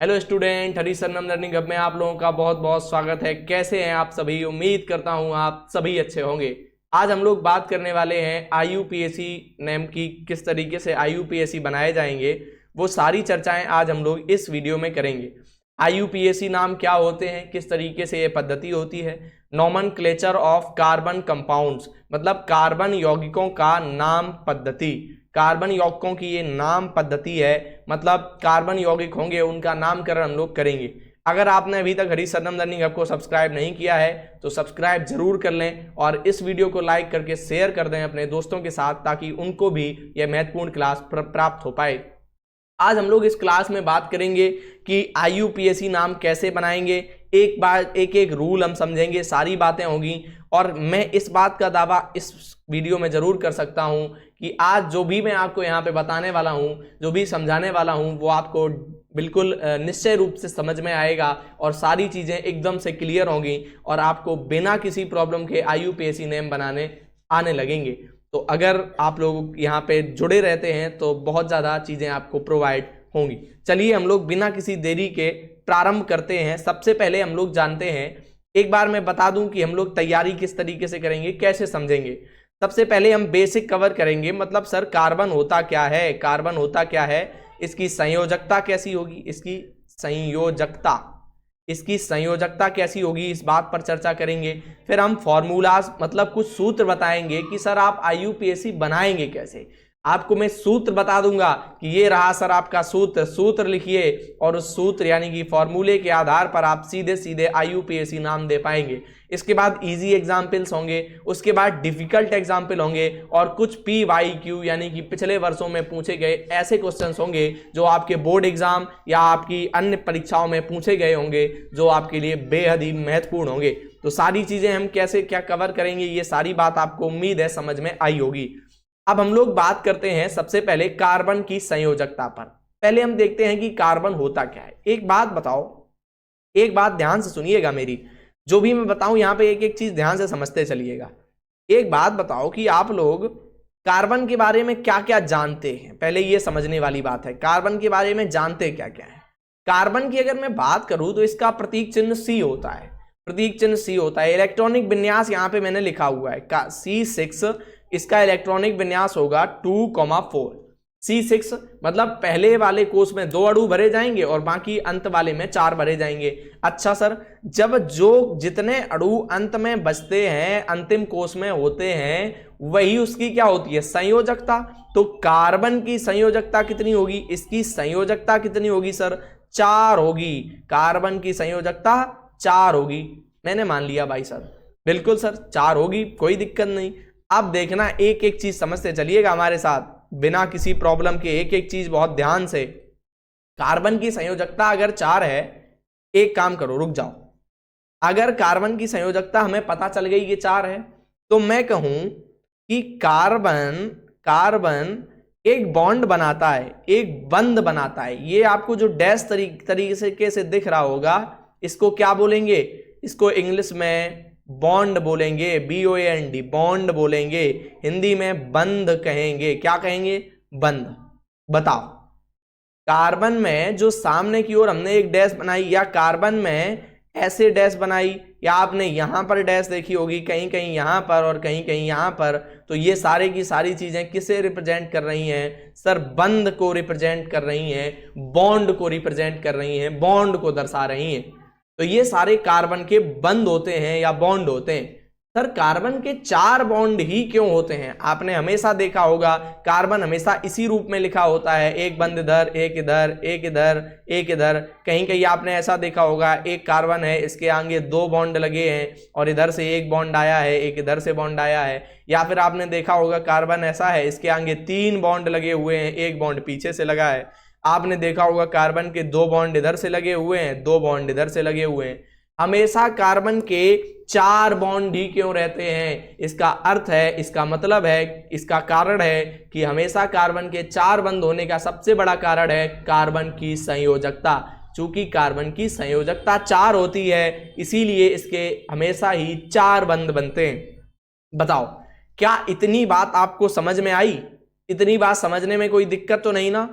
Hello student, हरी Saranam learning hub में आप लोगों का बहुत बहुत स्वागत है। कैसे हैं आप सभी? उम्मीद करता हूं आप सभी अच्छे होंगे। आज हम लोग बात करने वाले हैं आईयूपीएसी नेम की, किस तरीके से आईयूपीएसी बनाए जाएंगे वो सारी चर्चाएं आज हम लोग इस वीडियो में करेंगे। आईयूपीएसी नाम क्या होते हैं, किस तरीके से ये पद्धति होती है। नोमेनक्लेचर ऑफ कार्बन कंपाउंड्स मतलब कार्बन यौगिकों का नाम पद्धति। कार्बन यौगिकों की ये नाम पद्धति है, मतलब कार्बन यौगिक होंगे उनका नामकरण हम लोग करेंगे। अगर आपने अभी तक हरी सरनम लर्निंग हब को सब्सक्राइब नहीं किया है तो सब्सक्राइब जरूर कर लें और इस वीडियो को लाइक करके शेयर कर दें अपने दोस्तों के साथ, ताकि उनको भी यह महत्वपूर्ण क्लास प्राप्त हो पाए। आज हम लोग इस क्लास में बात करेंगे कि आईयूपीएसी नाम कैसे बनाएंगे, एक बार एक एक रूल हम समझेंगे, सारी बातें होंगी। और मैं इस बात का दावा इस वीडियो में जरूर कर सकता हूं कि आज जो भी मैं आपको यहाँ पे बताने वाला हूं, जो भी समझाने वाला हूं, वो आपको बिल्कुल निश्चय रूप से समझ में आएगा और सारी चीज़ें एकदम से क्लियर होंगी और आपको बिना किसी प्रॉब्लम के आईयूपीएसी नेम बनाने आने लगेंगे। तो अगर आप लोग यहाँ पे जुड़े रहते हैं तो बहुत ज़्यादा चीज़ें आपको प्रोवाइड होंगी। चलिए हम लोग बिना किसी देरी के प्रारंभ करते हैं। सबसे पहले हम लोग जानते हैं, एक बार मैं बता दूं कि हम लोग तैयारी किस तरीके से करेंगे, कैसे समझेंगे। सबसे पहले हम बेसिक कवर करेंगे, मतलब सर कार्बन होता क्या है, कार्बन होता क्या है, इसकी संयोजकता कैसी होगी, इसकी संयोजकता कैसी होगी, इस बात पर चर्चा करेंगे। फिर हम फॉर्मूलाज मतलब कुछ सूत्र बताएंगे कि सर आप आईयूपीएसी बनाएंगे कैसे। आपको मैं सूत्र बता दूंगा कि ये रहा सर आपका सूत्र लिखिए और उस सूत्र यानी कि फॉर्मूले के आधार पर आप सीधे सीधे आईयूपीएसी नाम दे पाएंगे। इसके बाद इजी एग्जाम्पल्स होंगे, उसके बाद डिफिकल्ट एग्जाम्पल होंगे और कुछ PYQ यानी कि पिछले वर्षों में पूछे गए ऐसे क्वेश्चंस होंगे जो आपके बोर्ड एग्जाम या आपकी अन्य परीक्षाओं में पूछे गए होंगे, जो आपके लिए बेहद ही महत्वपूर्ण होंगे। तो सारी चीजें हम कैसे क्या कवर करेंगे, ये सारी बात आपको उम्मीद है समझ में आई होगी। अब हम लोग बात करते हैं सबसे पहले कार्बन की संयोजकता पर। पहले हम देखते हैं कि कार्बन होता क्या है। एक बात बताओ, एक बात ध्यान से सुनिएगा मेरी, जो भी मैं बताऊं यहां पे एक एक चीज ध्यान से समझते चलिएगा। एक बात बताओ कि आप लोग कार्बन के बारे में क्या क्या जानते हैं, पहले ये समझने वाली बात है। कार्बन के बारे में जानते क्या क्या है। कार्बन की अगर मैं बात करूं तो इसका प्रतीक चिन्ह C होता है, प्रतीक चिन्ह C होता है। इलेक्ट्रॉनिक विन्यास यहां पे मैंने लिखा हुआ है C6, इसका इलेक्ट्रॉनिक विन्यास होगा 2,4। C6 मतलब पहले वाले कोष में 2 अणु भरे जाएंगे और बाकी अंत वाले में 4 भरे जाएंगे। अच्छा सर, जब जो जितने अणु अंत में बचते हैं, अंतिम कोष में होते हैं, वही उसकी क्या होती है, संयोजकता। तो कार्बन की संयोजकता कितनी होगी, इसकी संयोजकता कितनी होगी सर, 4 होगी। कार्बन की संयोजकता 4 होगी। मैंने मान लिया भाई सर, बिल्कुल सर 4 होगी, कोई दिक्कत नहीं। अब देखना, एक एक चीज समझते चलिएगा हमारे साथ बिना किसी प्रॉब्लम के, एक एक चीज बहुत ध्यान से। कार्बन की संयोजकता अगर 4 है, एक काम करो, रुक जाओ। अगर कार्बन की संयोजकता हमें पता चल गई ये 4 है, तो मैं कहूं कि कार्बन एक बॉन्ड बनाता है, एक बंध बनाता है। ये आपको जो डैश तरीके से दिख रहा होगा, इसको क्या बोलेंगे, इसको इंग्लिश में बॉन्ड बोलेंगे, BOND, बॉन्ड बोलेंगे। हिंदी में बंध कहेंगे, क्या कहेंगे, बंध। बताओ, कार्बन में जो सामने की ओर हमने एक डैश बनाई, या कार्बन में ऐसे डैश बनाई, या आपने यहां पर डैश देखी होगी, कहीं कहीं यहां पर और कहीं कहीं यहां पर, तो ये सारे की सारी चीजें किसे रिप्रेजेंट कर रही हैं सर, बंध को रिप्रेजेंट कर रही हैं, बॉन्ड को रिप्रेजेंट कर रही हैं, बॉन्ड को दर्शा रही हैं। तो ये सारे कार्बन के बंध होते हैं या बॉन्ड होते हैं। सर कार्बन के 4 बॉन्ड ही क्यों होते हैं, आपने हमेशा देखा होगा कार्बन हमेशा इसी रूप में लिखा होता है, एक बंध इधर, एक इधर, एक इधर, एक इधर। कहीं कहीं आपने ऐसा देखा होगा, एक कार्बन है, इसके आगे 2 बॉन्ड लगे हैं और इधर से एक बॉन्ड आया है, एक इधर से बॉन्ड आया है। या फिर आपने देखा होगा कार्बन ऐसा है, इसके आगे 3 बॉन्ड लगे हुए हैं, एक बॉन्ड पीछे से लगा है। आपने देखा होगा कार्बन के 2 बॉन्ड इधर से लगे हुए हैं, 2 बॉन्ड इधर से लगे हुए हैं। हमेशा कार्बन के 4 बॉन्ड ही क्यों रहते हैं, इसका अर्थ है, इसका मतलब है, इसका कारण है कि हमेशा कार्बन के 4 बंध होने का सबसे बड़ा कारण है कार्बन की संयोजकता। चूंकि कार्बन की संयोजकता 4 होती है, इसीलिए इसके हमेशा ही 4 बंध बनते हैं। बताओ, क्या इतनी बात आपको समझ में आई? इतनी बात समझने में कोई दिक्कत तो नहीं ना?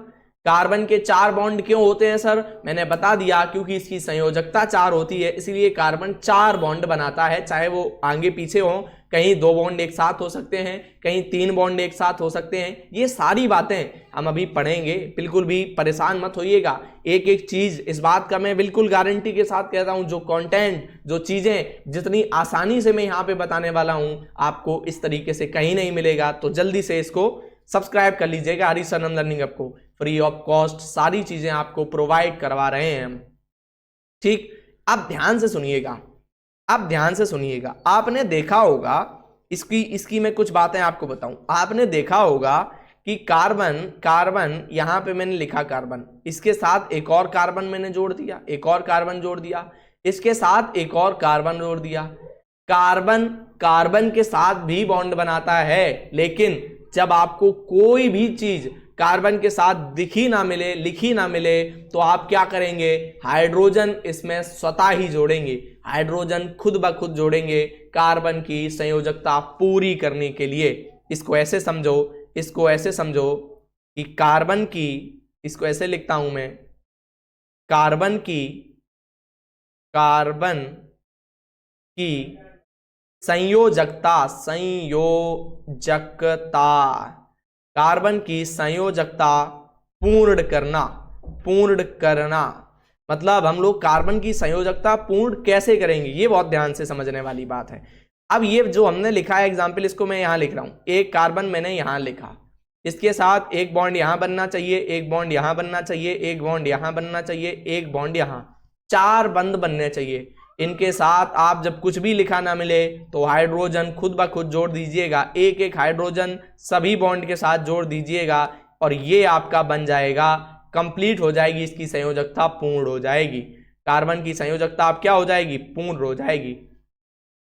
कार्बन के 4 बॉन्ड क्यों होते हैं सर? मैंने बता दिया, क्योंकि इसकी संयोजकता 4 होती है, इसलिए कार्बन 4 बॉन्ड बनाता है, चाहे वो आगे पीछे हो, कहीं 2 बॉन्ड एक साथ हो सकते हैं, कहीं 3 बॉन्ड एक साथ हो सकते हैं। ये सारी बातें हम अभी पढ़ेंगे, बिल्कुल भी परेशान मत होइएगा। एक एक चीज, इस बात का मैं बिल्कुल गारंटी के साथ कहता हूं, जो कंटेंट, जो चीजें जितनी आसानी से मैं यहाँ पे बताने वाला हूं, आपको इस तरीके से कहीं नहीं मिलेगा। तो जल्दी से इसको सब्सक्राइब कर लीजिएगा। हरिशरण लर्निंग ऐप को फ्री ऑफ कॉस्ट सारी चीजें आपको प्रोवाइड करवा रहे हैं हम, ठीक। अब ध्यान से सुनिएगा, अब ध्यान से सुनिएगा। आपने देखा होगा, इसकी मैं कुछ बातें आपको बताऊं। आपने देखा होगा कि कार्बन यहां पे मैंने लिखा कार्बन, इसके साथ एक और कार्बन मैंने जोड़ दिया, एक और कार्बन जोड़ दिया, इसके साथ एक और कार्बन जोड़ दिया। कार्बन के साथ भी बॉन्ड बनाता है, लेकिन जब आपको कोई भी चीज कार्बन के साथ दिखी ना मिले, लिखी ना मिले, तो आप क्या करेंगे? हाइड्रोजन इसमें स्वतः ही जोड़ेंगे, हाइड्रोजन खुद ब खुद जोड़ेंगे कार्बन की संयोजकता पूरी करने के लिए। इसको ऐसे समझो, इसको ऐसे समझो कि कार्बन की, इसको ऐसे लिखता हूं मैं, कार्बन की संयोजकता, कार्बन की संयोजकता पूर्ण करना। मतलब हम लोग कार्बन की संयोजकता पूर्ण कैसे करेंगे, ये बहुत ध्यान से समझने वाली बात है। अब ये जो हमने लिखा है एग्जाम्पल, इसको मैं यहां लिख रहा हूं। एक कार्बन मैंने यहां लिखा, इसके साथ एक बॉन्ड यहां बनना चाहिए, एक बॉन्ड यहां बनना चाहिए, एक बॉन्ड यहां बनना चाहिए, एक बॉन्ड यहां, 4 बंद बनने चाहिए। इनके साथ आप जब कुछ भी लिखा ना मिले तो हाइड्रोजन खुद ब खुद जोड़ दीजिएगा, एक एक हाइड्रोजन सभी बॉन्ड के साथ जोड़ दीजिएगा, और ये आपका बन जाएगा, कंप्लीट हो जाएगी, इसकी संयोजकता पूर्ण हो जाएगी। कार्बन की संयोजकता आप क्या हो जाएगी? पूर्ण हो जाएगी।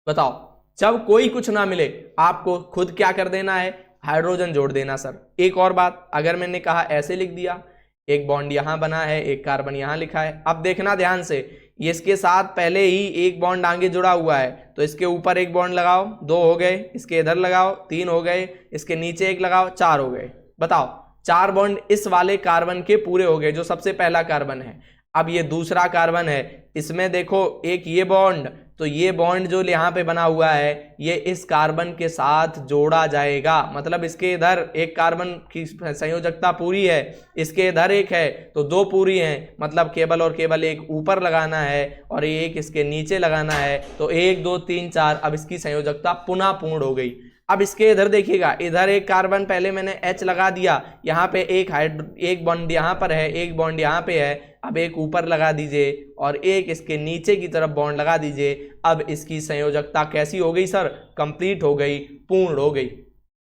बताओ, जब कोई कुछ ना मिले आपको खुद क्या कर देना है? हाइड्रोजन जोड़ देना। सर एक और बात, अगर मैंने कहा ऐसे लिख दिया, एक बॉन्ड यहां बना है, एक कार्बन यहां लिखा है, अब देखना ध्यान से, इसके साथ पहले ही एक बॉन्ड आगे जुड़ा हुआ है, तो इसके ऊपर एक बॉन्ड लगाओ, 2 हो गए, इसके इधर लगाओ, 3 हो गए, इसके नीचे एक लगाओ, 4 हो गए। बताओ, 4 बॉन्ड इस वाले कार्बन के पूरे हो गए, जो सबसे पहला कार्बन है। अब ये दूसरा कार्बन है, इसमें देखो एक ये बॉन्ड, तो ये बॉन्ड जो यहाँ पे बना हुआ है, ये इस कार्बन के साथ जोड़ा जाएगा। मतलब इसके इधर एक कार्बन की संयोजकता पूरी है, इसके इधर एक है, तो 2 पूरी हैं। मतलब केवल और केवल एक ऊपर लगाना है और एक इसके नीचे लगाना है, तो 1 2 3 4, अब इसकी संयोजकता पुनः पूर्ण हो गई। अब इसके इधर देखिएगा, इधर एक कार्बन पहले मैंने H लगा दिया, यहाँ पे एक बॉन्ड यहाँ पर है, एक बॉन्ड यहाँ पे है, अब एक ऊपर लगा दीजिए और एक इसके नीचे की तरफ बॉन्ड लगा दीजिए। अब इसकी संयोजकता कैसी हो गई सर? कंप्लीट हो गई, पूर्ण हो गई।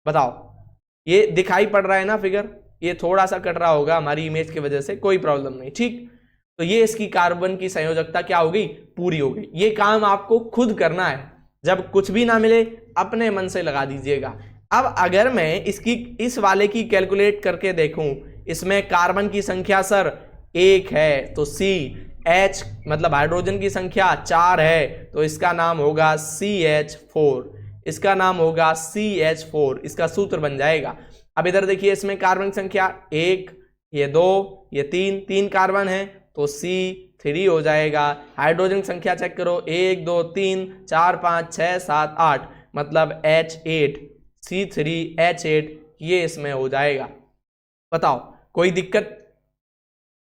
बताओ, ये दिखाई पड़ रहा है ना फिगर? ये थोड़ा सा कट रहा होगा हमारी इमेज की वजह से, कोई प्रॉब्लम नहीं, ठीक। तो ये इसकी कार्बन की संयोजकता क्या हो गई? पूरी हो गई। ये काम आपको खुद करना है, जब कुछ भी ना मिले अपने मन से लगा दीजिएगा। अब अगर मैं इसकी इस वाले की कैलकुलेट करके देखूं, इसमें कार्बन की संख्या सर 1 है, तो CH मतलब हाइड्रोजन की संख्या 4 है, तो इसका नाम होगा CH4, इसका नाम होगा CH4, इसका सूत्र बन जाएगा। अब इधर देखिए, इसमें कार्बन संख्या 1, ये 2, ये 3 कार्बन है, तो C3 हो जाएगा। हाइड्रोजन संख्या चेक करो, 1 2 3 4 5 6 7 8, मतलब H8, C3H8, ये इसमें हो जाएगा। बताओ, कोई दिक्कत?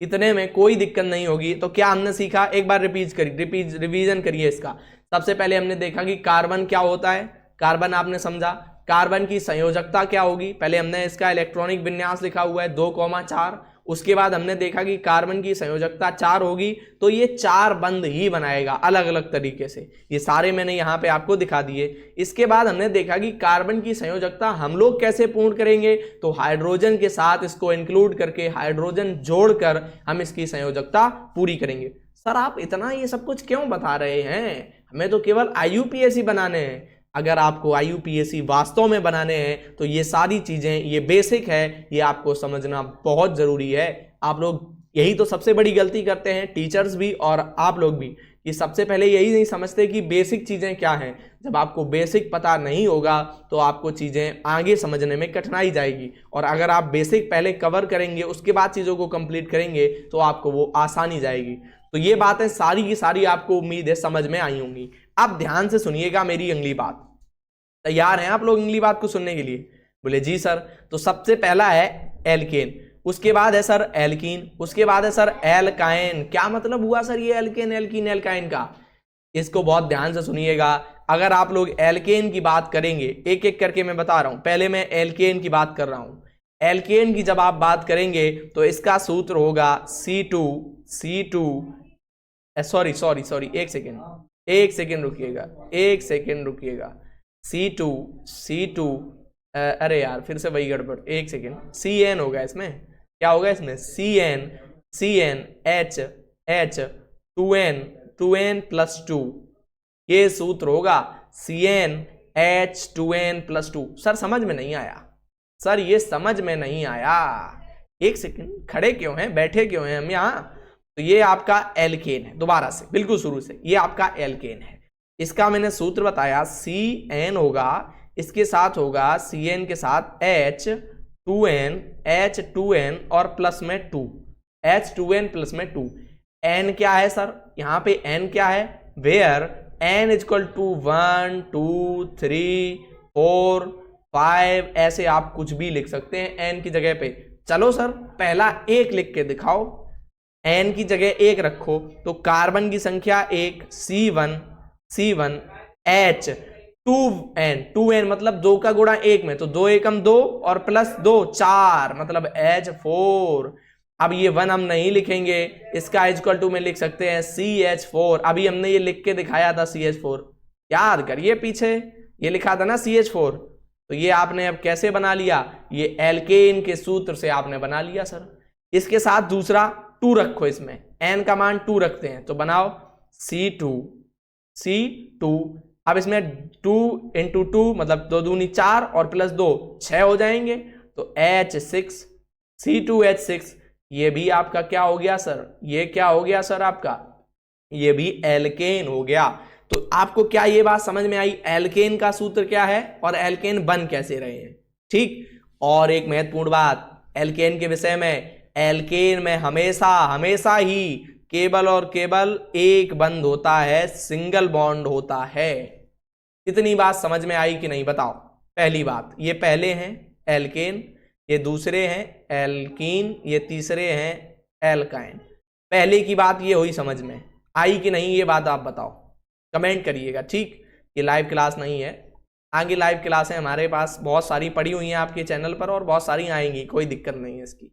इतने में कोई दिक्कत नहीं होगी। तो क्या हमने सीखा? एक बार रिवीजन करिए इसका। सबसे पहले हमने देखा कि कार्बन क्या होता है, कार्बन आपने समझा। कार्बन की संयोजकता क्या होगी, पहले हमने इसका इलेक्ट्रॉनिक विन्यास लिखा हुआ है 2,4। उसके बाद हमने देखा कि कार्बन की संयोजकता 4 होगी, तो ये 4 बंध ही बनाएगा अलग अलग तरीके से। ये सारे मैंने यहाँ पे आपको दिखा दिए। इसके बाद हमने देखा कि कार्बन की संयोजकता हम लोग कैसे पूर्ण करेंगे, तो हाइड्रोजन के साथ इसको इंक्लूड करके, हाइड्रोजन जोड़कर हम इसकी संयोजकता पूरी करेंगे। सर आप इतना ये सब कुछ क्यों बता रहे हैं? हमें तो केवल IUPAC बनाने हैं। अगर आपको IUPAC वास्तव में बनाने हैं तो ये सारी चीजें, ये बेसिक है, ये आपको समझना बहुत जरूरी है। आप लोग यही तो सबसे बड़ी गलती करते हैं टीचर्स भी और आप लोग भी, कि सबसे पहले यही नहीं समझते कि बेसिक चीज़ें क्या हैं। जब आपको बेसिक पता नहीं होगा तो आपको चीज़ें आगे समझने में कठिनाई जाएगी, और अगर आप बेसिक पहले कवर करेंगे उसके बाद चीज़ों को कंप्लीट करेंगे तो आपको वो आसानी जाएगी। तो ये बातें सारी की सारी आपको उम्मीद है समझ में आई होंगी। अब ध्यान से सुनिएगा मेरी अगली बात। तैयार हैं आप लोग अगली बात को सुनने के लिए? बोले जी सर। तो सबसे पहला है एल्केन, उसके बाद है सर एल्कीन, उसके बाद है सर एल्काइन। क्या मतलब हुआ सर ये एल्केन एल्कीन एल्काइन का? इसको बहुत ध्यान से सुनिएगा। अगर आप लोग एल्केन की बात करेंगे, एक एक करके मैं बता रहा हूं, पहले मैं एल्केन की बात कर रहा हूं। एल्केन की जब आप बात करेंगे तो इसका सूत्र होगा सॉरी एक सेकेंड रुकिएगा। C2 अरे यार फिर से वही गड़बड़, एक सेकेंड। CN होगा इसमें, क्या होगा इसमें? CN H2N+2, ये सूत्र होगा CnH2n+2। सर समझ में नहीं आया, सर ये समझ में नहीं आया। एक सेकेंड, खड़े क्यों हैं, बैठे क्यों हैं हम यहाँ? तो ये आपका एल्केन है, दोबारा से बिल्कुल शुरू से, ये आपका एल्केन है। इसका मैंने सूत्र बताया, CN होगा, इसके साथ होगा CN के साथ H2N और प्लस में 2, H2N प्लस में 2। N क्या है सर? यहाँ पे N क्या है? वेयर N इक्वल टू 1 2 3 4 5, ऐसे आप कुछ भी लिख सकते हैं N की जगह पे। चलो सर पहला 1 लिख के दिखाओ, N की जगह 1 रखो तो कार्बन की संख्या 1, C1 H2N मतलब 2 का गुणा 1 में, तो 2 एकम 2 और प्लस 2 4, मतलब H4। अब ये 1 हम नहीं लिखेंगे, इसका इक्वल टू में लिख सकते हैं CH4। अभी हमने ये लिख के दिखाया था CH4, याद करिए पीछे ये लिखा था ना CH4। तो ये आपने अब कैसे बना लिया? ये एल्केन के सूत्र से आपने बना लिया सर। इसके साथ दूसरा 2 रखो, इसमें N का मान 2 रखते हैं तो बनाओ C2। अब इसमें 2 × 2 मतलब 2 दूनी 4 और प्लस 2 6 हो जाएंगे, तो H6 C2H6। ये भी आपका क्या हो गया सर? ये क्या हो गया सर आपका? ये भी एल्केन हो गया। तो आपको क्या ये बात समझ में आई एल्केन का सूत्र क्या है और एल्केन बन कैसे रहे हैं? ठीक। और एक महत्वपूर्ण बात एल्केन के विषय में, एल्केन में हमेशा ही केवल और केवल एक बंध होता है, सिंगल बॉन्ड होता है। इतनी बात समझ में आई कि नहीं बताओ? पहली बात, ये पहले हैं एल्केन, ये दूसरे हैं एल्कीन, ये तीसरे हैं एल्काइन। पहले की बात ये हुई, समझ में आई कि नहीं ये बात आप बताओ, कमेंट करिएगा। ठीक, ये लाइव क्लास नहीं है, आगे लाइव क्लासें हमारे पास बहुत सारी पड़ी हुई हैं आपके चैनल पर और बहुत सारी आएंगी, कोई दिक्कत नहीं है इसकी।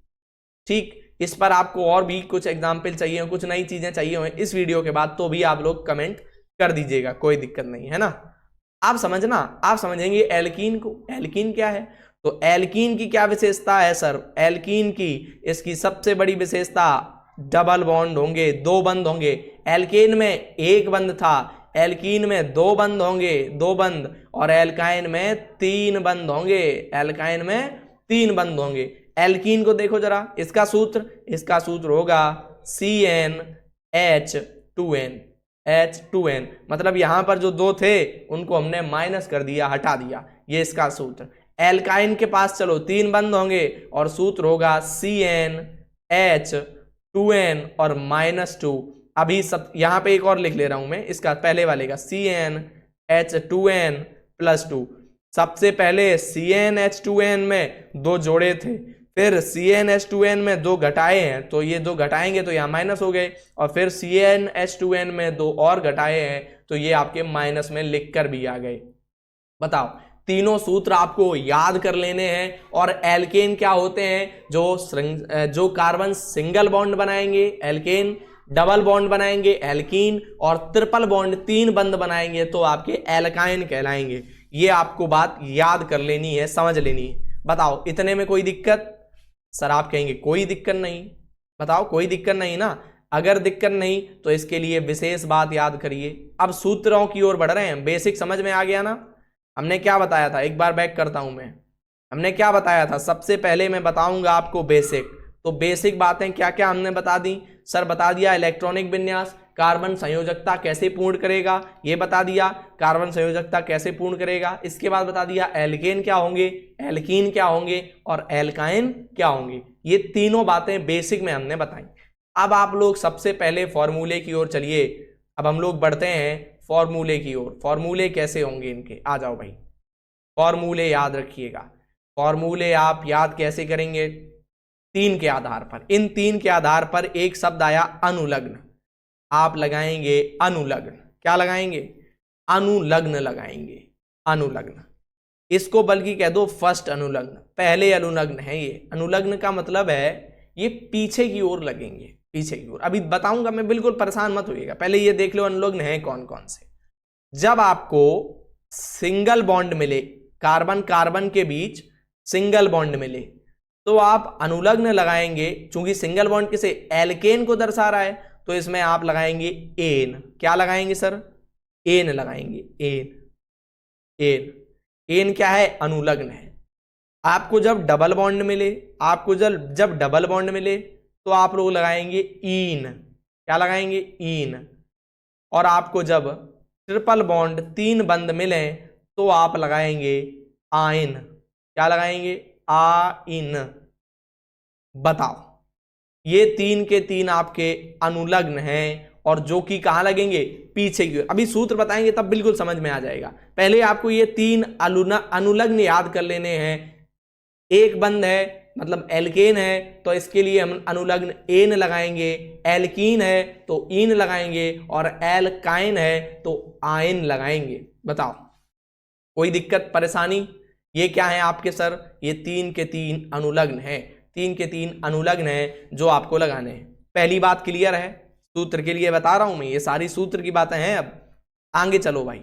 ठीक, इस पर आपको और भी कुछ एग्जाम्पल चाहिए हो, कुछ नई चीजें चाहिए हो इस वीडियो के बाद, तो भी आप लोग कमेंट कर दीजिएगा, कोई दिक्कत नहीं है ना। आप समझना, आप समझेंगे एल्कीन को। एल्कीन क्या है? तो एल्कीन की क्या विशेषता है सर? एल्कीन की इसकी सबसे बड़ी विशेषता डबल बॉन्ड होंगे, 2 बंध होंगे। एल्केन में 1 बंध था, एल्कीन में 2 बंध होंगे, 2 बंध, और एल्काइन में 3 बंध होंगे, एल्काइन में 3 बंध होंगे। एल्कीन को देखो जरा, इसका सूत्र होगा CnH2n। मतलब यहां पर जो 2 थे उनको हमने माइनस कर दिया, हटा दिया, ये इसका सूत्र। एल्काइन के पास चलो 3 बंध होंगे और सूत्र होगा CnH2n और -2। अभी सब यहां पे एक और लिख ले रहा हूं मैं, इसका पहले वाले का CnH2n+2। सबसे पहले CnH2n में 2 जोड़े थे, फिर CnH2n में 2 घटाए हैं, तो ये 2 घटाएंगे तो यहाँ माइनस हो गए, और फिर CnH2n में 2 और घटाए हैं तो ये आपके माइनस में लिख कर भी आ गए। बताओ, तीनों सूत्र आपको याद कर लेने हैं। और एल्केन क्या होते हैं? जो कार्बन सिंगल बॉन्ड बनाएंगे एल्केन, डबल बॉन्ड बनाएंगे एल्कीन, और ट्रिपल बॉन्ड 3 बंध बनाएंगे तो आपके एल्काइन कहलाएंगे। ये आपको बात याद कर लेनी है, समझ लेनी है। बताओ, इतने में कोई दिक्कत? सर आप कहेंगे कोई दिक्कत नहीं। बताओ, कोई दिक्कत नहीं ना? अगर दिक्कत नहीं तो इसके लिए विशेष बात याद करिए। अब सूत्रों की ओर बढ़ रहे हैं, बेसिक समझ में आ गया ना? हमने क्या बताया था, एक बार बैक करता हूं मैं। हमने क्या बताया था? सबसे पहले मैं बताऊंगा आपको बेसिक, तो बेसिक बातें क्या क्या हमने बता दी सर, बता दिया इलेक्ट्रॉनिक विन्यास, कार्बन संयोजकता कैसे पूर्ण करेगा ये बता दिया, कार्बन संयोजकता कैसे पूर्ण करेगा, इसके बाद बता दिया एल्केन क्या होंगे, एल्कीन क्या होंगे और एल्काइन क्या होंगे। ये तीनों बातें बेसिक में हमने बताई। अब आप लोग सबसे पहले फॉर्मूले की ओर चलिए। अब हम लोग बढ़ते हैं फॉर्मूले की ओर। फॉर्मूले कैसे होंगे इनके, आ जाओ भाई। फॉर्मूले याद रखिएगा। फॉर्मूले आप याद कैसे करेंगे, तीन के आधार पर। इन तीन के आधार पर एक शब्द आया अनुलग्न, आप लगाएंगे अनुलग्न। क्या लगाएंगे, अनुलग्न लगाएंगे, अनुलग्न। इसको बल्कि कह दो फर्स्ट अनुलग्न, पहले अनुलग्न है ये। अनुलग्न का मतलब है ये पीछे की ओर लगेंगे, पीछे की ओर। अभी बताऊंगा मैं, बिल्कुल परेशान मत होइएगा, पहले ये देख लो अनुलग्न है कौन कौन से। जब आपको सिंगल बॉन्ड मिले, कार्बन कार्बन के बीच सिंगल बॉन्ड मिले, तो आप अनुलग्न लगाएंगे। चूंकि सिंगल बॉन्ड किसे, एल्केन को दर्शा रहा है, तो इसमें आप लगाएंगे एन। क्या लगाएंगे सर, एन लगाएंगे, एन। एन, एन क्या है, अनुलग्न है। आपको जब डबल बॉन्ड मिले, आपको जब डबल बॉन्ड मिले तो आप लोग लगाएंगे ईन। क्या लगाएंगे, ईन। और आपको जब ट्रिपल बॉन्ड तीन बंद मिले तो आप लगाएंगे आइन। क्या लगाएंगे, आइन। बताओ, ये तीन के तीन आपके अनुलग्न हैं और जो कि कहां लगेंगे, पीछे की ओर। अभी सूत्र बताएंगे तब बिल्कुल समझ में आ जाएगा। पहले आपको ये तीन अनुलग्न याद कर लेने हैं। एक बंद है मतलब एल्केन है, तो इसके लिए हम अनुलग्न एन लगाएंगे। एल्कीन है तो ईन लगाएंगे, और एल्काइन है तो आयन लगाएंगे। बताओ, कोई दिक्कत परेशानी? ये क्या है आपके सर, ये तीन के तीन अनुलग्न है, तीन के तीन अनुलग्न है जो आपको लगाने हैं। पहली बात क्लियर है, सूत्र के लिए बता रहा हूं मैं, ये सारी सूत्र की बातें हैं। अब आगे चलो भाई,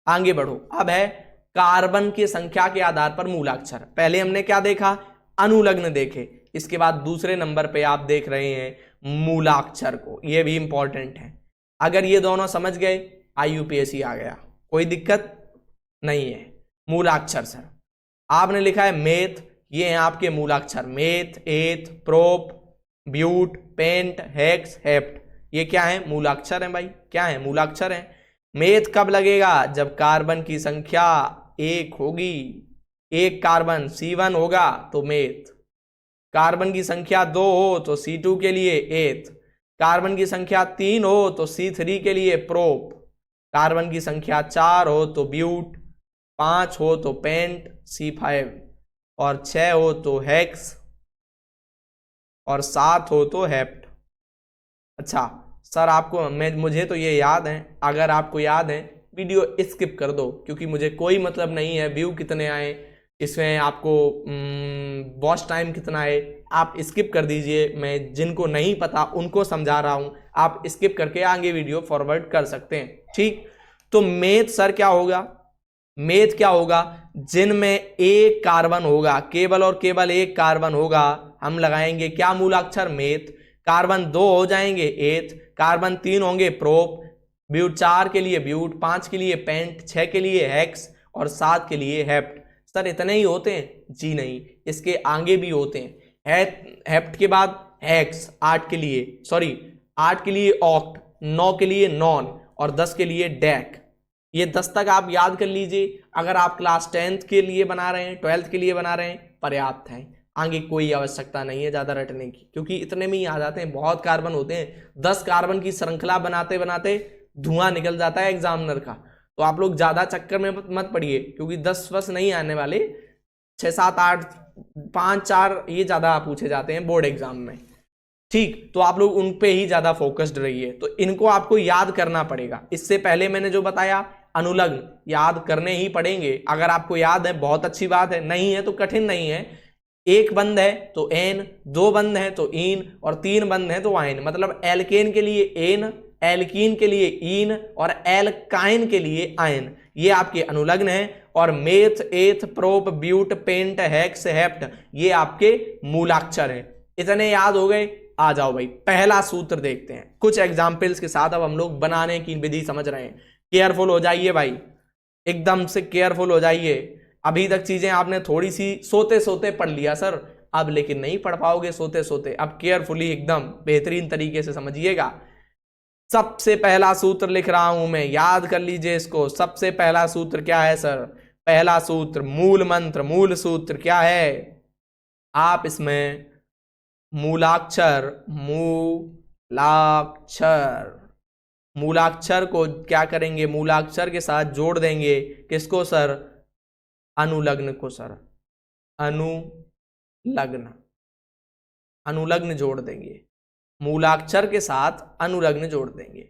आगे बढ़ो। अब है कार्बन की संख्या के आधार पर मूलाक्षर। पहले हमने क्या देखा, अनुलग्न देखे, इसके बाद दूसरे नंबर पे आप देख रहे हैं मूलाक्षर को। ये भी इंपॉर्टेंट है। अगर ये दोनों समझ गए, IUPAC आ गया, कोई दिक्कत नहीं है। मूलाक्षर सर आपने लिखा है मेथ, ये हैं आपके मूलाक्षर, meth, eth, prop, but, pent, hex, hept. ये क्या है, मूलाक्षर है भाई। क्या है, मूलाक्षर है। मेथ कब लगेगा, जब कार्बन की संख्या एक होगी, एक कार्बन C1 होगा तो मेथ। कार्बन की संख्या 2 हो तो C2 के लिए एथ। कार्बन की संख्या 3 हो तो C3 के लिए प्रोप। कार्बन की संख्या 4 हो तो ब्यूट, 5 हो तो पेंट C5, और 6 हो तो हेक्स, और 7 हो तो हेप्ट। अच्छा सर आपको, मुझे तो ये याद है। अगर आपको याद है वीडियो स्किप कर दो, क्योंकि मुझे कोई मतलब नहीं है व्यू कितने आए, इसमें आपको वॉच टाइम कितना है, आप स्किप कर दीजिए। मैं जिनको नहीं पता उनको समझा रहा हूं, आप स्किप करके आगे वीडियो फॉरवर्ड कर सकते हैं, ठीक। तो मेथ सर क्या होगा, मेथ क्या होगा, जिनमें एक कार्बन होगा, केवल और केवल एक कार्बन होगा, हम लगाएंगे क्या, मूलाक्षर मेथ। कार्बन 2 हो जाएंगे एथ, कार्बन 3 होंगे प्रोप, ब्यूट 4 के लिए ब्यूट, 5 के लिए पेंट, 6 के लिए हेक्स, और 7 के लिए हेप्ट। सर इतने ही होते हैं? जी नहीं, इसके आगे भी होते हैं। हेप्ट के बाद हेक्स 8 के लिए, सॉरी 8 के लिए ऑक्ट, 9 के लिए नॉन, और 10 के लिए डेक। ये 10 तक आप याद कर लीजिए। अगर आप क्लास 10th के लिए बना रहे हैं, 12th के लिए बना रहे हैं, पर्याप्त है। आगे कोई आवश्यकता नहीं है ज़्यादा रटने की, क्योंकि इतने में ही आ जाते हैं। बहुत कार्बन होते हैं, 10 कार्बन की श्रृंखला बनाते बनाते धुआं निकल जाता है एग्जामिनर का। तो आप लोग ज़्यादा चक्कर में मत पड़िए, क्योंकि 10 बस नहीं आने वाले, 6, 7, 8, 5, 4 ये ज़्यादा पूछे जाते हैं बोर्ड एग्जाम में, ठीक। तो आप लोग उन पे ही ज़्यादा फोकस्ड रहिए। तो इनको आपको याद करना पड़ेगा। इससे पहले मैंने जो बताया अनुलग्न याद करने ही पड़ेंगे। अगर आपको याद है बहुत अच्छी बात है, नहीं है तो कठिन नहीं है। एक बंद है तो एन, 2 बंद है तो ईन, और 3 बंद है तो आइन। मतलब एल्केन के लिए एन, एल्कीन के लिए ईन, और एल्काइन के लिए आयन। ये आपके अनुलग्न हैं। और meth, eth, prop, but, pent, hex, hept ये आपके मूलाक्षर हैं। इतने याद हो गए? आ जाओ भाई, पहला सूत्र देखते हैं कुछ एग्जाम्पल्स के साथ। अब हम लोग बनाने की विधि समझ रहे हैं। केयरफुल हो जाइए भाई, एकदम से केयरफुल हो जाइए। अभी तक चीजें आपने थोड़ी सी सोते सोते पढ़ लिया सर, अब लेकिन नहीं पढ़ पाओगे सोते सोते। अब केयरफुली एकदम बेहतरीन तरीके से समझिएगा। सबसे पहला सूत्र लिख रहा हूं मैं, याद कर लीजिए इसको। सबसे पहला सूत्र क्या है सर? पहला सूत्र मूल मंत्र, मूल सूत्र क्या है? आप इसमें मूलाक्षर, मूलाक्षर को क्या करेंगे? मूलाक्षर के साथ जोड़ देंगे। किसको सर? अनुलग्न को सर, अनुलग्न जोड़ देंगे। मूलाक्षर के साथ अनुलग्न जोड़ देंगे।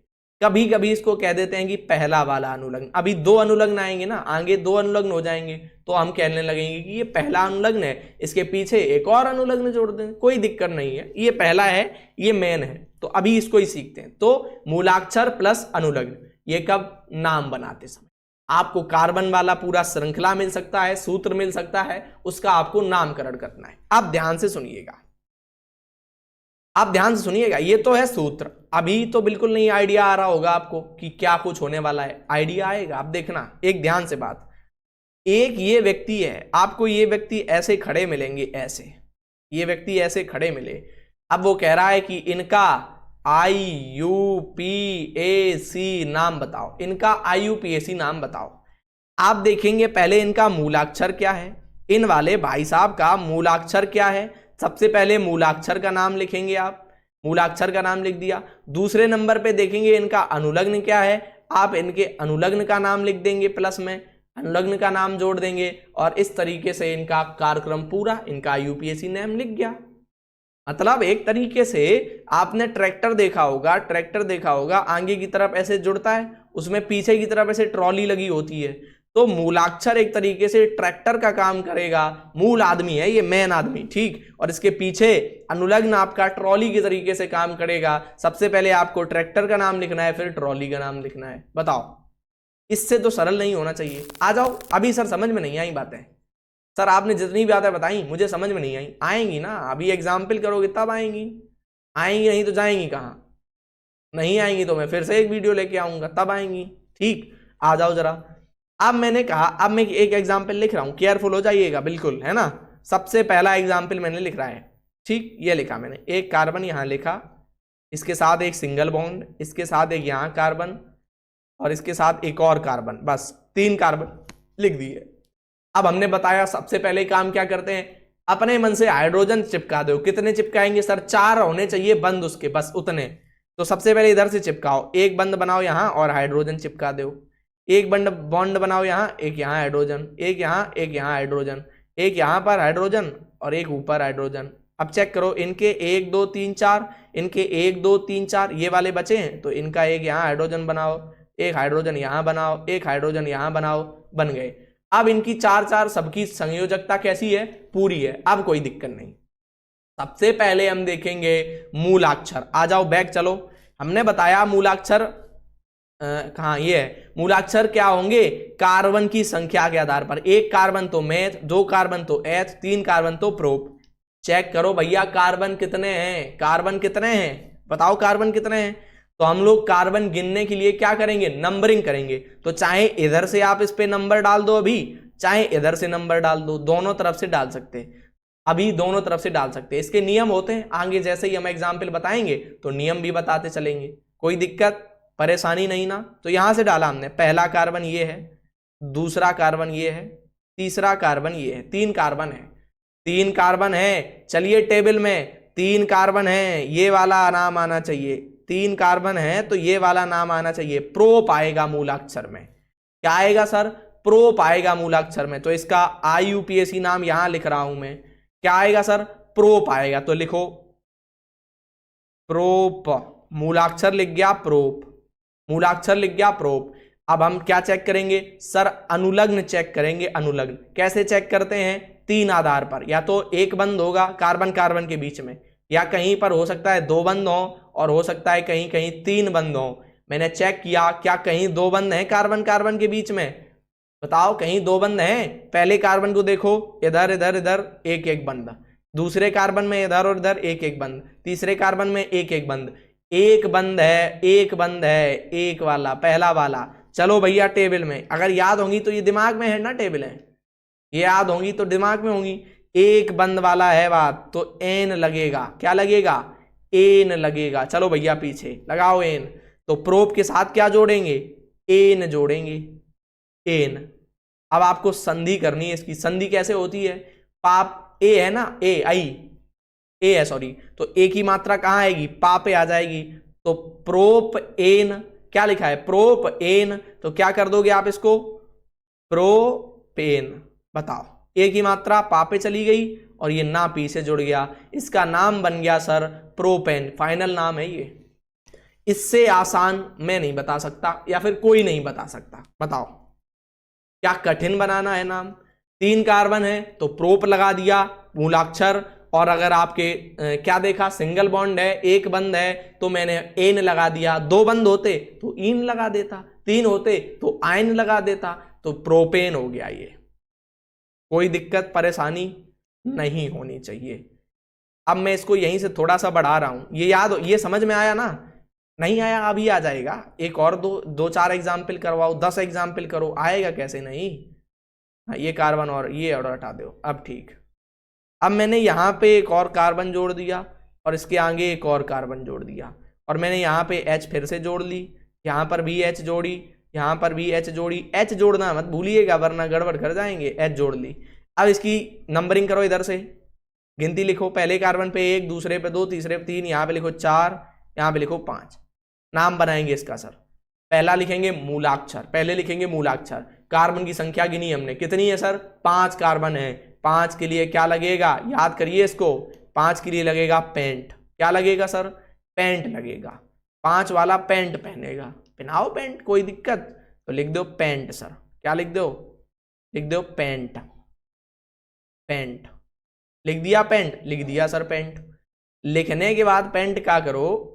कभी कभी इसको कह देते हैं कि पहला वाला अनुलग्न। अभी दो अनुलग्न आएंगे ना, आगे दो अनुलग्न हो जाएंगे तो हम कहने लगेंगे कि ये पहला अनुलग्न है, इसके पीछे एक और अनुलग्न जोड़ दें, कोई दिक्कत नहीं है, ये पहला है, ये मेन है। तो अभी इसको ही सीखते हैं। तो मूलाक्षर प्लस अनुलग्न, ये कब? नाम बनाते समय। आपको कार्बन वाला पूरा श्रृंखला मिल सकता है, सूत्र मिल सकता है, उसका आपको नामकरण करना है। आप ध्यान से सुनिएगा, आप ध्यान से सुनिएगा। ये तो है सूत्र। अभी तो बिल्कुल नहीं आइडिया आ रहा होगा आपको कि क्या कुछ होने वाला है, आइडिया आएगा। आप देखना एक ध्यान से बात। एक ये व्यक्ति है, आपको ये व्यक्ति ऐसे खड़े मिलेंगे, ऐसे ये व्यक्ति ऐसे खड़े मिले। अब वो कह रहा है कि इनका IUPAC नाम बताओ, इनका IUPAC नाम बताओ। आप देखेंगे पहले इनका मूलाक्षर क्या है, इन वाले भाई साहब का मूलाक्षर क्या है। सबसे पहले मूलाक्षर का नाम लिखेंगे आप, मूलाक्षर का नाम लिख दिया। दूसरे नंबर पे देखेंगे इनका अनुलग्न क्या है, आप इनके अनुलग्न का नाम लिख देंगे, प्लस में अनुलग्न का नाम जोड़ देंगे। और इस तरीके से इनका कार्यक्रम पूरा, इनका IUPAC नाम लिख गया। मतलब एक तरीके से आपने ट्रैक्टर देखा होगा, ट्रैक्टर देखा होगा, आगे की तरफ ऐसे जुड़ता है, उसमें पीछे की तरफ ऐसे ट्रॉली लगी होती है। तो मूलाक्षर एक तरीके से ट्रैक्टर का काम करेगा। मूल आदमी है ये, मेन आदमी, ठीक। और इसके पीछे अनुलग्न आपका ट्रॉली के तरीके से काम करेगा। सबसे पहले आपको ट्रैक्टर का नाम लिखना है, फिर ट्रॉली का नाम लिखना है। बताओ, इससे तो सरल नहीं होना चाहिए। आ जाओ। अभी सर समझ में नहीं आई बातें। सर आपने जितनी भी बातें बताई मुझे समझ में नहीं आई। आएंगी ना, अभी एग्जाम्पल करोगे तब आएंगी, आएंगी नहीं तो जाएंगी कहाँ? नहीं आएंगी तो मैं फिर से एक वीडियो लेके आऊंगा, तब आएंगी, ठीक। आ जाओ जरा। अब मैंने कहा, अब मैं एक एग्जाम्पल लिख रहा हूं, केयरफुल हो जाइएगा, बिल्कुल, है ना। सबसे पहला एग्जाम्पल मैंने लिख रहा है, ठीक। ये लिखा मैंने, एक कार्बन यहां लिखा, इसके साथ एक सिंगल बॉन्ड, इसके साथ एक यहां कार्बन, और इसके साथ एक और कार्बन, बस 3 कार्बन लिख दिए। अब हमने बताया सबसे पहले काम क्या करते हैं, अपने मन से हाइड्रोजन चिपका दो। कितने चिपकाएंगे सर? 4 होने चाहिए बंद उसके, बस उतने। तो सबसे पहले इधर से चिपकाओ, एक बंद बनाओ यहां और हाइड्रोजन चिपका दो। एक बॉन्ड बनाओ यहां, एक यहां हाइड्रोजन, एक यहां हाइड्रोजन, एक यहां पर हाइड्रोजन और एक ऊपर हाइड्रोजन। अब चेक करो, इनके 1 2 3 4, इनके 1 2 3 4 ये वाले बचे हैं, तो इनका एक यहां हाइड्रोजन बनाओ, एक हाइड्रोजन यहां बनाओ, एक हाइड्रोजन यहां बनाओ, बन गए। अब इनकी 4 सबकी संयोजकता कैसी है? पूरी है। अब कोई दिक्कत नहीं। सबसे पहले हम देखेंगे मूलाक्षर। आ जाओ बैक चलो। हमने बताया मूलाक्षर कहाँ, ये है। मूलाक्षर क्या होंगे? कार्बन की संख्या के आधार पर। 1 कार्बन तो मेथ, 2 कार्बन तो एथ, 3 कार्बन तो प्रोप। चेक करो भैया कार्बन कितने हैं, कार्बन कितने हैं, बताओ कार्बन कितने हैं। तो हम लोग कार्बन गिनने के लिए क्या करेंगे? नंबरिंग करेंगे। तो चाहे इधर से आप इस पे नंबर डाल दो अभी, चाहे इधर से नंबर डाल दो, दोनों तरफ से डाल सकते हैं। अभी दोनों तरफ से डाल सकते हैं। इसके नियम होते हैं, आगे जैसे ही हम एग्जाम्पल बताएंगे तो नियम भी बताते चलेंगे, कोई दिक्कत परेशानी नहीं ना। तो यहां से डाला हमने, पहला कार्बन ये है, दूसरा कार्बन ये है, तीसरा कार्बन ये है। 3 कार्बन है, 3 कार्बन है। चलिए टेबल में 3 कार्बन है, ये वाला नाम आना चाहिए। 3 कार्बन है तो ये वाला नाम आना चाहिए, प्रोप आएगा मूलाक्षर में। क्या आएगा सर? प्रोप आएगा मूलाक्षर में। तो इसका IUPAC नाम यहां लिख रहा हूं मैं, क्या आएगा सर? प्रोप आएगा। तो लिखो प्रोप, मूलाक्षर लिख गया प्रोप, मूलाक्षर लिख गया प्रोप। अब हम क्या चेक करेंगे सर? अनुलग्न चेक करेंगे। अनुलग्न कैसे चेक करते हैं? 3 आधार पर। या तो एक बंद होगा कार्बन कार्बन के बीच में, या कहीं पर हो सकता है 2 बंद हो, और हो सकता है कहीं कहीं 3 बंद हो। मैंने चेक किया, क्या कहीं 2 बंद हैं कार्बन कार्बन के बीच में? बताओ कहीं 2 बंद हैं? पहले कार्बन को देखो, इधर इधर इधर एक एक बंद, दूसरे कार्बन में इधर और इधर एक एक बंद, तीसरे कार्बन में एक एक बंद, एक बंद है, एक बंद है, एक वाला, पहला वाला। चलो भैया टेबल में, अगर याद होंगी तो ये दिमाग में है ना टेबल है, ये याद होंगी तो दिमाग में होंगी। एक बंद वाला है बात तो एन लगेगा, क्या लगेगा, एन लगेगा। चलो भैया पीछे लगाओ एन, तो प्रोप के साथ क्या जोड़ेंगे, एन जोड़ेंगे, एन। अब आपको संधि करनी है, इसकी संधि कैसे होती है, पाप ए है ना, ए आई ए है सॉरी, तो ए की मात्रा कहां आएगी, पा पे आ जाएगी। तो प्रोप एन, क्या लिखा है, प्रोप एन, तो क्या कर दोगे आप इसको, प्रोपेन। बताओ, ए की मात्रा पा पे चली गई और ये ना पी से जुड़ गया, इसका नाम बन गया सर प्रोपेन, फाइनल नाम है ये। इससे आसान मैं नहीं बता सकता या फिर कोई नहीं बता सकता। बताओ क्या कठिन बनाना है नाम, 3 कार्बन है तो प्रोप लगा दिया मूलाक्षर, और अगर आपके क्या देखा, सिंगल बॉन्ड है, एक बंद है तो मैंने एन लगा दिया, 2 बंद होते तो इन लगा देता, 3 होते तो आयन लगा देता, तो प्रोपेन हो गया ये। कोई दिक्कत परेशानी नहीं होनी चाहिए। अब मैं इसको यहीं से थोड़ा सा बढ़ा रहा हूं, ये याद हो, ये समझ में आया ना, नहीं आया अभी आ जाएगा, एक और 2-4 एग्जाम्पल करवाओ, 10 एग्जाम्पल करो, आएगा कैसे नहीं। ये कार्बन और ये और हटा दो, अब ठीक। अब मैंने यहाँ पे एक और कार्बन जोड़ दिया और इसके आगे एक और कार्बन जोड़ दिया, और मैंने यहाँ पे H फिर से जोड़ ली, यहाँ पर भी H जोड़ी, यहाँ पर भी H जोड़ी, H जोड़ना मत भूलिएगा वरना गड़बड़ कर जाएंगे, H जोड़ ली। अब इसकी नंबरिंग करो, इधर से गिनती लिखो, पहले कार्बन पे 1, दूसरे पे 2, तीसरे पे 3, यहाँ पे लिखो 4, यहाँ पे लिखो 5। नाम बनाएंगे इसका सर, पहला लिखेंगे मूलाक्षर, पहले लिखेंगे मूलाक्षर। कार्बन की संख्या गिनी हमने, कितनी है सर, 5 कार्बन है। 5 के लिए क्या लगेगा, याद करिए इसको, 5 के लिए लगेगा पेंट, क्या लगेगा सर, पेंट लगेगा, 5 वाला पेंट पहनेगा, पहनाओ पेंट, कोई दिक्कत, तो लिख दो पेंट सर, क्या लिख दो, लिख दो पेंट, पेंट लिख दिया, पेंट लिख दिया सर पेंट। लिखने के बाद पेंट क्या करो,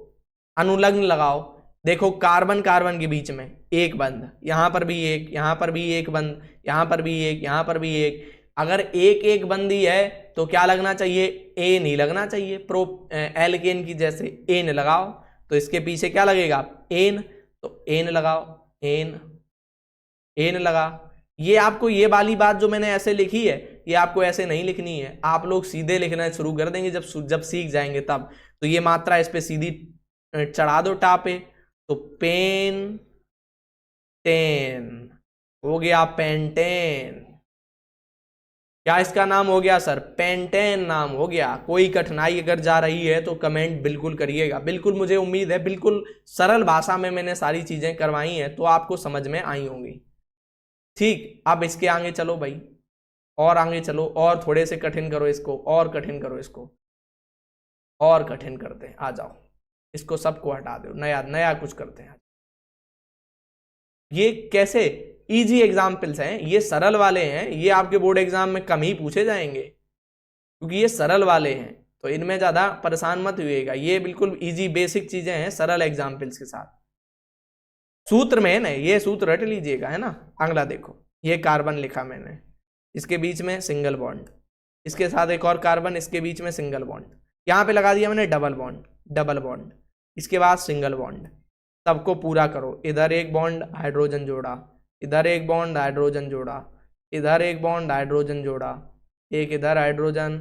अनुलग्न लगाओ, देखो कार्बन कार्बन के बीच में एक बंद, यहां पर भी एक, यहां पर भी एक बंद, यहां पर भी एक, यहां पर भी एक। अगर एक एक बंदी है तो क्या लगना चाहिए, ए नहीं लगना चाहिए, प्रो एल्केन की जैसे एन लगाओ, तो इसके पीछे क्या लगेगा, एन, तो एन लगाओ, एन, एन लगा। ये आपको ये वाली बात जो मैंने ऐसे लिखी है ये आपको ऐसे नहीं लिखनी है, आप लोग सीधे लिखना शुरू कर देंगे जब सीख जाएंगे तब। तो ये मात्रा इस पे सीधी चढ़ा दो टा पे, तो पेन टेन हो गया, पेंटेन। क्या इसका नाम हो गया सर, पेंटेन नाम हो गया। कोई कठिनाई अगर जा रही है तो कमेंट बिल्कुल करिएगा, बिल्कुल मुझे उम्मीद है बिल्कुल सरल भाषा में मैंने सारी चीजें करवाई हैं तो आपको समझ में आई होंगी। ठीक, अब इसके आगे चलो भाई, और आगे चलो, और थोड़े से कठिन करो इसको, और कठिन करो इसको, और कठिन करते हैं, आ जाओ, इसको सबको हटा दो, नया नया कुछ करते हैं। ये कैसे इजी एग्जाम्पल्स हैं, ये सरल वाले हैं, ये आपके बोर्ड एग्जाम में कम ही पूछे जाएंगे क्योंकि ये सरल वाले हैं, तो इनमें ज्यादा परेशान मत हुइएगा, ये बिल्कुल इजी बेसिक चीजें हैं सरल एग्जाम्पल्स के साथ। सूत्र में है ना, ये सूत्र रट लीजिएगा, है ना। अगला देखो, ये कार्बन लिखा मैंने, इसके बीच में सिंगल बॉन्ड, इसके साथ एक और कार्बन, इसके बीच में सिंगल बॉन्ड, यहाँ पे लगा दिया मैंने डबल बॉन्ड, डबल बॉन्ड, इसके बाद सिंगल बॉन्ड, सबको पूरा करो। इधर एक बॉन्ड हाइड्रोजन जोड़ा, इधर एक बॉन्ड हाइड्रोजन जोड़ा, इधर एक बॉन्ड हाइड्रोजन जोड़ा, एक इधर हाइड्रोजन,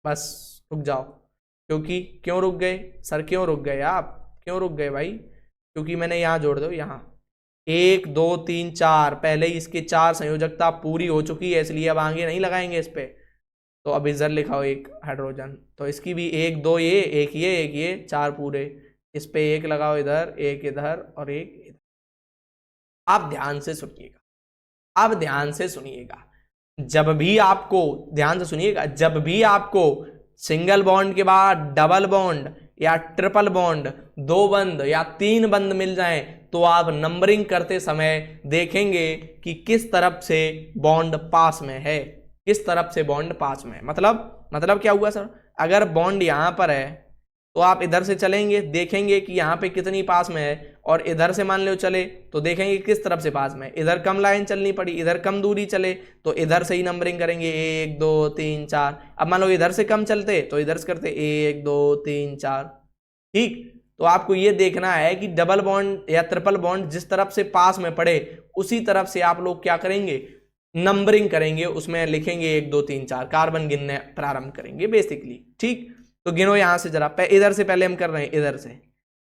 बस रुक जाओ। क्योंकि क्यों रुक गए सर, क्यों रुक गए आप, क्यों रुक गए भाई, क्योंकि मैंने यहाँ जोड़ दो, यहाँ 1 2 3 4, पहले ही इसकी 4 संयोजकता पूरी हो चुकी है इसलिए अब आगे नहीं लगाएंगे इस पे। तो अब इधर लिखाओ एक हाइड्रोजन, तो इसकी भी 1 2 ये, एक ये, एक ये, 4 पूरे, इस पे एक लगाओ इधर, एक इधर और एक इधर। आप ध्यान से सुनिएगा, अब ध्यान से सुनिएगा, जब भी आपको, ध्यान से सुनिएगा, जब भी आपको सिंगल बॉन्ड के बाद डबल बॉन्ड या ट्रिपल बॉन्ड, 2 बंद या 3 बंद मिल जाएं तो आप नंबरिंग करते समय देखेंगे कि किस तरफ से बॉन्ड पास में है, किस तरफ से बॉन्ड पास में है। मतलब क्या हुआ सर, अगर बॉन्ड यहां पर है तो आप इधर से चलेंगे, देखेंगे कि यहाँ पे कितनी पास में है, और इधर से मान लो चले तो देखेंगे किस तरफ से पास में, इधर कम लाइन चलनी पड़ी, इधर कम दूरी चले तो इधर से ही नंबरिंग करेंगे 1 2 3 4। अब मान लो इधर से कम चलते तो इधर से करते 1 2 3 4। ठीक, तो आपको ये देखना है कि डबल बॉन्ड या ट्रिपल बॉन्ड जिस तरफ से पास में पड़े उसी तरफ से आप लोग क्या करेंगे, नंबरिंग करेंगे, उसमें लिखेंगे 1 2 3 4, कार्बन गिनने प्रारंभ करेंगे बेसिकली। ठीक, तो गिनो यहां से जरा, इधर से पहले हम कर रहे हैं, इधर से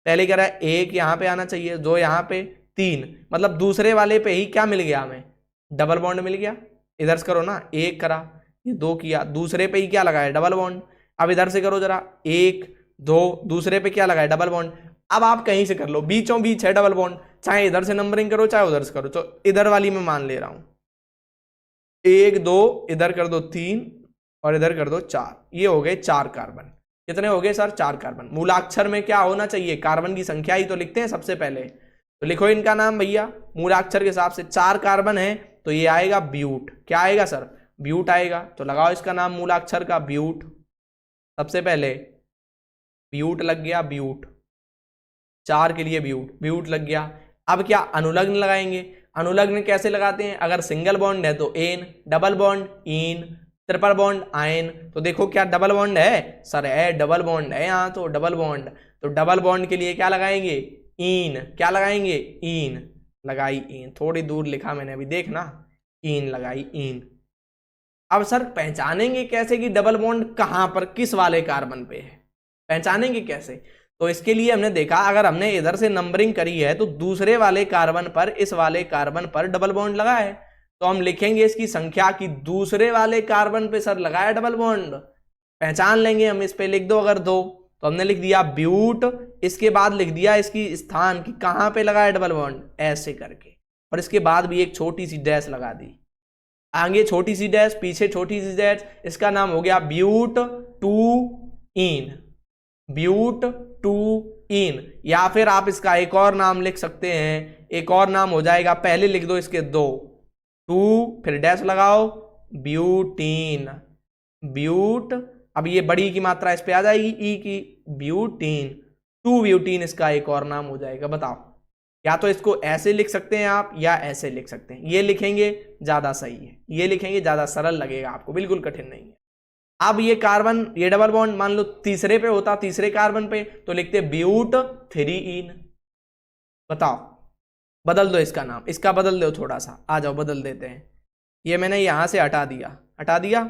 पहले कह रहा है 1 यहाँ पे आना चाहिए, 2 यहाँ पे, 3, मतलब दूसरे वाले पे ही क्या मिल गया हमें, डबल बॉन्ड मिल गया। इधर से करो ना, 1 करा, ये 2 किया, दूसरे पे ही क्या लगाया, डबल बॉन्ड। अब इधर से करो जरा, 1 2, दूसरे पे क्या लगाया, डबल बॉन्ड। अब आप कहीं से कर लो, बीचों बीच है डबल बॉन्ड, चाहे इधर से नंबरिंग करो चाहे उधर से करो। तो इधर वाली में मान ले रहा हूं 1 2, इधर कर दो 3 और इधर कर दो 4, ये हो गए 4 कार्बन। कितने हो गए सर, 4 कार्बन। मूलाक्षर में क्या होना चाहिए, कार्बन की संख्या ही तो लिखते हैं सबसे पहले, तो लिखो इनका नाम भैया मूलाक्षर के हिसाब से। 4 कार्बन है तो ये आएगा ब्यूट। क्या आएगा सर, ब्यूट आएगा। तो लगाओ इसका नाम मूलाक्षर का ब्यूट। सबसे पहले ब्यूट लग गया, ब्यूट 4 के लिए ब्यूट, ब्यूट लग गया। अब क्या अनुलग्न लगाएंगे, अनुलग्न कैसे लगाते हैं, अगर सिंगल बॉन्ड है तो ane, double bond ene, triple bond yne. तो देखो क्या डबल बॉन्ड है सर, है डबल बॉन्ड है यहाँ, तो डबल बॉन्ड, तो डबल बॉन्ड के लिए क्या लगाएंगे, इन। क्या लगाएंगे, इन लगाई, इन थोड़ी दूर लिखा मैंने अभी, देखना, इन लगाई, इन। अब सर पहचानेंगे कैसे कि डबल बॉन्ड कहां पर किस वाले कार्बन पे है, पहचानेंगे कैसे। तो इसके लिए हमने देखा, अगर हमने इधर से नंबरिंग करी है तो दूसरे वाले कार्बन पर, इस वाले कार्बन पर डबल बॉन्ड लगा है, तो हम लिखेंगे इसकी संख्या की दूसरे वाले कार्बन पे सर लगाया डबल बॉन्ड, पहचान लेंगे हम। इस पे लिख दो अगर 2, तो हमने लिख दिया ब्यूट, इसके बाद लिख दिया इसकी स्थान की कहां पे लगाया डबल बॉन्ड, ऐसे करके, और इसके बाद भी एक छोटी सी डैश लगा दी, आगे छोटी सी डैश, पीछे छोटी सी डैश। इसका नाम हो गया ब्यूट 2 इन, ब्यूट 2 इन। या फिर आप इसका एक और नाम लिख सकते हैं, एक और नाम हो जाएगा, पहले लिख दो इसके 2 फिर डैश लगाओ, ब्यूटीन, ब्यूट। अब ये बड़ी की मात्रा इस पे आ जाएगी, ई की, ब्यूटीन, 2 ब्यूटीन इसका एक और नाम हो जाएगा। बताओ, या तो इसको ऐसे लिख सकते हैं आप या ऐसे लिख सकते हैं, ये लिखेंगे ज्यादा सही है, ये लिखेंगे ज्यादा सरल लगेगा आपको, बिल्कुल कठिन नहीं है। अब ये कार्बन, ये डबल बॉन्ड मान लो तीसरे पे होता, तीसरे कार्बन पे, तो लिखते ब्यूट 3 इन। बताओ, बदल दो इसका नाम, इसका बदल दो थोड़ा सा, आ जाओ बदल देते हैं। ये मैंने यहां से हटा दिया, हटा दिया,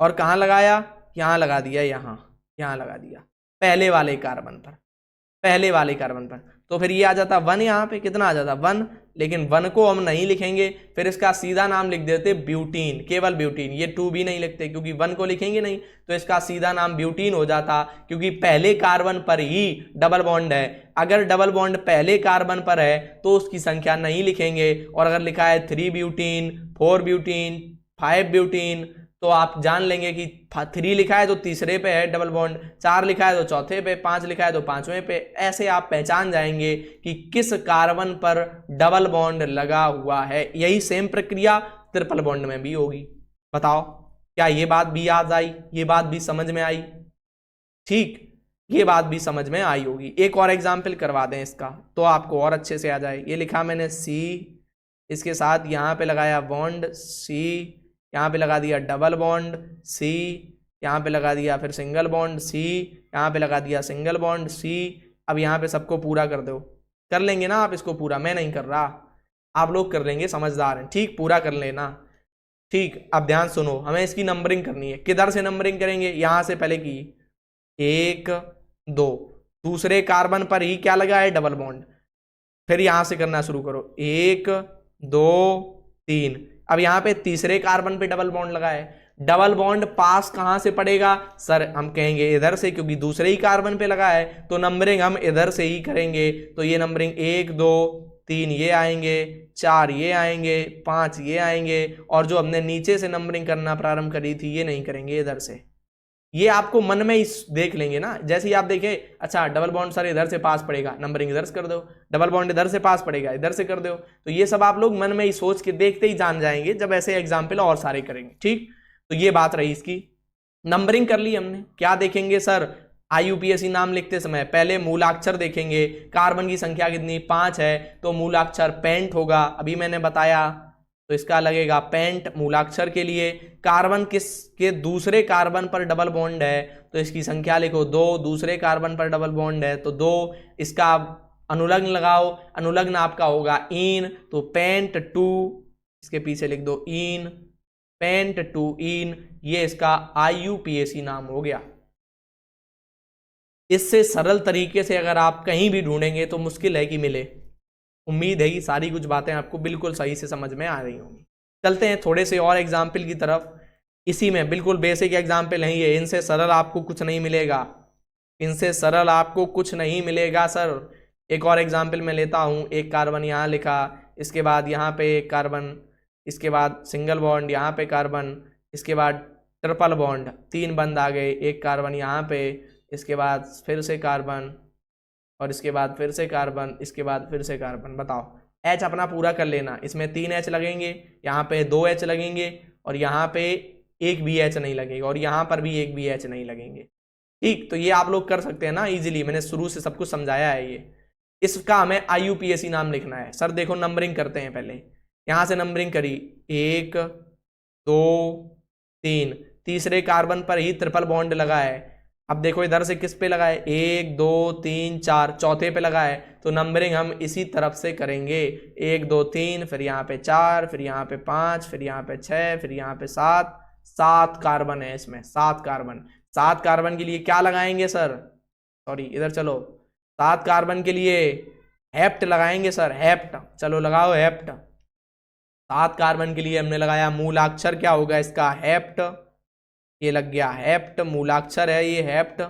और कहां लगाया, यहां लगा दिया, यहां लगा दिया, पहले वाले कार्बन पर, पहले वाले कार्बन पर। तो फिर ये आ जाता 1, यहाँ पे कितना आ जाता 1, लेकिन 1 को हम नहीं लिखेंगे, फिर इसका सीधा नाम लिख देते ब्यूटीन, केवल ब्यूटीन। ये 2 भी नहीं लिखते क्योंकि 1 को लिखेंगे नहीं, तो इसका सीधा नाम ब्यूटीन हो जाता, क्योंकि पहले कार्बन पर ही डबल बॉन्ड है। अगर डबल बॉन्ड पहले कार्बन पर है तो उसकी संख्या नहीं लिखेंगे, और अगर लिखा है 3 ब्यूटीन, 4 ब्यूटीन, 5 ब्यूटीन, तो आप जान लेंगे कि 3 लिखा है तो तीसरे पे है डबल बॉन्ड, 4 लिखा है तो चौथे पे, 5 लिखा है तो 5वें पे। ऐसे आप पहचान जाएंगे कि किस कार्बन पर डबल बॉन्ड लगा हुआ है। यही सेम प्रक्रिया ट्रिपल बॉन्ड में भी होगी। बताओ, क्या ये बात भी याद आई, ये बात भी समझ में आई, ठीक, ये बात भी समझ में आई होगी। एक और एग्जाम्पल करवा दें इसका तो आपको और अच्छे से आ जाए। ये लिखा मैंने सी, इसके साथ यहाँ पे लगाया बॉन्ड सी, यहाँ पे लगा दिया डबल बॉन्ड सी, यहाँ पे लगा दिया फिर सिंगल बॉन्ड सी, यहाँ पे लगा दिया सिंगल बॉन्ड सी। अब यहाँ पे सबको पूरा कर दो, कर लेंगे ना आप इसको पूरा, मैं नहीं कर रहा, आप लोग कर लेंगे, समझदार हैं, ठीक, पूरा कर लेना, ठीक। अब ध्यान सुनो, हमें इसकी नंबरिंग करनी है। किधर से नंबरिंग करेंगे, यहाँ से पहले की 1 2, दूसरे कार्बन पर ही क्या लगा है डबल बॉन्ड, फिर यहां से करना शुरू करो, 1 2 3। अब यहाँ पे तीसरे कार्बन पे डबल बॉन्ड लगा है, डबल बॉन्ड पास कहां से पड़ेगा सर, हम कहेंगे इधर से, क्योंकि दूसरे ही कार्बन पे लगा है, तो नंबरिंग हम इधर से ही करेंगे। तो ये नंबरिंग 1 2 3 ये आएंगे, 4 ये आएंगे, 5 ये आएंगे, और जो हमने नीचे से नंबरिंग करना प्रारंभ करी थी ये नहीं करेंगे, इधर से। ये आपको मन में ही देख लेंगे ना, जैसे ही आप देखें अच्छा डबल बॉन्ड सर इधर से पास पड़ेगा, नंबरिंग इधर से कर दो, डबल बॉन्ड इधर से पास पड़ेगा, इधर से कर दो। तो ये सब आप लोग मन में ही सोच के देखते ही जान जाएंगे जब ऐसे एग्जाम्पल और सारे करेंगे, ठीक। तो ये बात रही इसकी, नंबरिंग कर ली हमने। क्या देखेंगे सर, IUPAC नाम लिखते समय पहले मूलाक्षर देखेंगे, कार्बन की संख्या कितनी 5 है, तो मूलाक्षर पेंट होगा, अभी मैंने बताया, तो इसका लगेगा पेंट मूलाक्षर के लिए। कार्बन के दूसरे कार्बन पर डबल बॉन्ड है तो इसकी संख्या लिखो 2, दूसरे कार्बन पर डबल बॉन्ड है तो 2, इसका अनुलग्न लगाओ, अनुलग्न आपका होगा इन, तो पेंट 2 इसके पीछे लिख दो इन, पेंट टू इन, ये इसका IUPAC नाम हो गया। इससे सरल तरीके से अगर आप कहीं भी ढूंढेंगे तो मुश्किल है कि मिले। उम्मीद है कि सारी कुछ बातें आपको बिल्कुल सही से समझ में आ रही होंगी। चलते हैं थोड़े से और एग्जाम्पल की तरफ। इसी में बिल्कुल बेसिक एग्जाम्पल है ये, इनसे सरल आपको कुछ नहीं मिलेगा, इनसे सरल आपको कुछ नहीं मिलेगा सर। एक और एग्जाम्पल मैं लेता हूँ, एक कार्बन यहाँ लिखा, इसके बाद यहाँ पे एक कार्बन, इसके बाद सिंगल बॉन्ड, यहाँ पे कार्बन, इसके बाद ट्रिपल बॉन्ड, 3 बंद आ गए, एक कार्बन यहाँ पे, इसके बाद फिर से कार्बन, और इसके बाद फिर से कार्बन, इसके बाद फिर से कार्बन। बताओ H अपना पूरा कर लेना, इसमें 3 H लगेंगे, यहाँ पे 2 H लगेंगे, और यहाँ पे एक भी H नहीं लगेगा, और यहाँ पर भी एक भी H नहीं लगेंगे। ठीक, तो ये आप लोग कर सकते हैं ना इजीली, मैंने शुरू से सब कुछ समझाया है ये। इसका हमें IUPAC नाम लिखना है। सर देखो नंबरिंग करते हैं पहले, यहाँ से नंबरिंग करी 1 2 3, तीसरे कार्बन पर ही ट्रिपल बॉन्ड लगा है। अब देखो इधर से किस पे लगा है, 1 2 3 4, चौथे पे लगा है, तो नंबरिंग हम इसी तरफ से करेंगे, 1 2 3, फिर यहाँ पे 4, फिर यहाँ पे 5, फिर यहाँ पे 6, फिर यहाँ पे 7, 7 कार्बन है इसमें, 7 कार्बन। 7 कार्बन के लिए क्या लगाएंगे सर, सॉरी इधर चलो, 7 कार्बन के लिए हेप्ट लगाएंगे सर, हेप्ट, चलो लगाओ हेप्ट। 7 कार्बन के लिए हमने लगाया, मूलाक्षर क्या होगा इसका, हेप्ट, ये लग गया हेप्ट, मूलाक्षर है ये हेप्ट।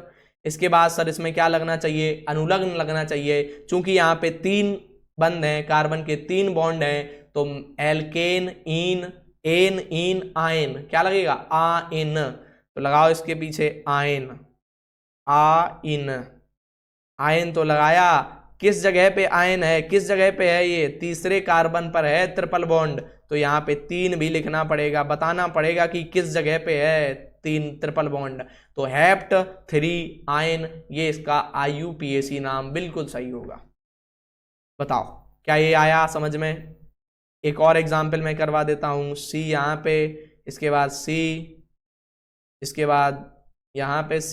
इसके बाद सर इसमें क्या लगना चाहिए, अनुलग्न लगना चाहिए, क्योंकि यहाँ पे 3 बंद हैं, कार्बन के 3 बॉन्ड हैं, तो एल्केन, इन, एन, इन, आयन, क्या लगेगा, आ इन, तो लगाओ इसके पीछे आयन, आ इन, आयन तो लगाया। किस जगह पे आयन है, किस जगह पे है, ये तीसरे कार्बन पर है ट्रिपल बॉन्ड, तो यहाँ पे 3 भी लिखना पड़ेगा, बताना पड़ेगा कि किस जगह पे है 3 ट्रिपल बॉन्ड, तो हेप्ट 3 आयन, ये इसका IUPAC नाम बिल्कुल सही होगा। बताओ क्या ये आया समझ में। एक और एग्जाम्पल मैं करवा देता हूँ, C यहाँ पे, इसके बाद C, इसके बाद यहाँ पे C,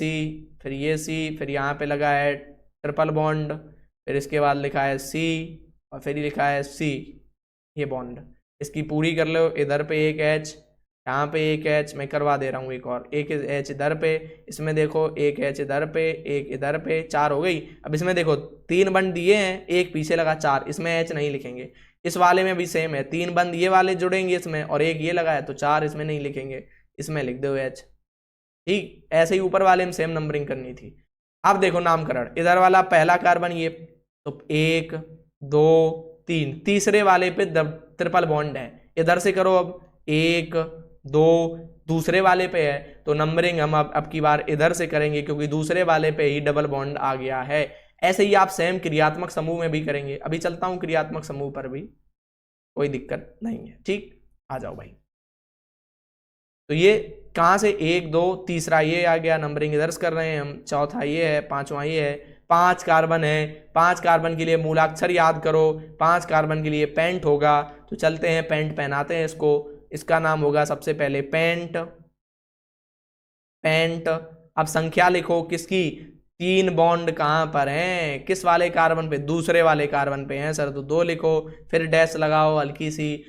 फिर ये C, फिर यहाँ पे लगा है ट्रिपल बॉन्ड, फिर इसके बाद लिखा है C, और फिर लिखा है C, ये बॉन्ड, इसकी पूरी कर लो। इधर पे एक H, यहाँ पे एक H, मैं करवा दे रहा हूँ एक और, एक H इधर पे, इसमें देखो एक H इधर पे, एक इधर पे, 4 हो गई। अब इसमें देखो 3 बंद दिए हैं, एक पीछे लगा 4, इसमें H नहीं लिखेंगे। इस वाले में भी सेम है, 3 बंद ये वाले जुड़ेंगे इसमें, और एक ये लगा है, तो 4 इसमें नहीं लिखेंगे, इसमें लिख दो H। ठीक, ऐसे ही ऊपर वाले में सेम नंबरिंग करनी थी। अब देखो नामकरण, इधर वाला पहला कार्बन ये, तो 1 2 3, तीसरे वाले पे ट्रिपल बॉन्ड है, इधर से करो अब 1 2, दूसरे वाले पे है, तो नंबरिंग हम अब की बार इधर से करेंगे, क्योंकि दूसरे वाले पे ही डबल बॉन्ड आ गया है। ऐसे ही आप सेम क्रियात्मक समूह में भी करेंगे। अभी चलता हूं क्रियात्मक समूह पर भी, कोई दिक्कत नहीं है। ठीक, आ जाओ भाई। तो ये कहां से 1 2, तीसरा ये आ गया, नंबरिंग इधर से कर रहे हैं हम, चौथा ये है, पांचवा ये है, 5 कार्बन है, 5 कार्बन के लिए मूलाक्षर याद करो, 5 कार्बन के लिए पेंट होगा, तो चलते हैं पेंट पहनाते हैं इसको। इसका नाम होगा सबसे पहले पेंट, पेंट। अब संख्या लिखो किसकी, 3 बॉन्ड कहां पर हैं, किस वाले कार्बन पे, दूसरे वाले कार्बन पे हैं सर, तो 2 लिखो, फिर डैश लगाओ हल्की सी,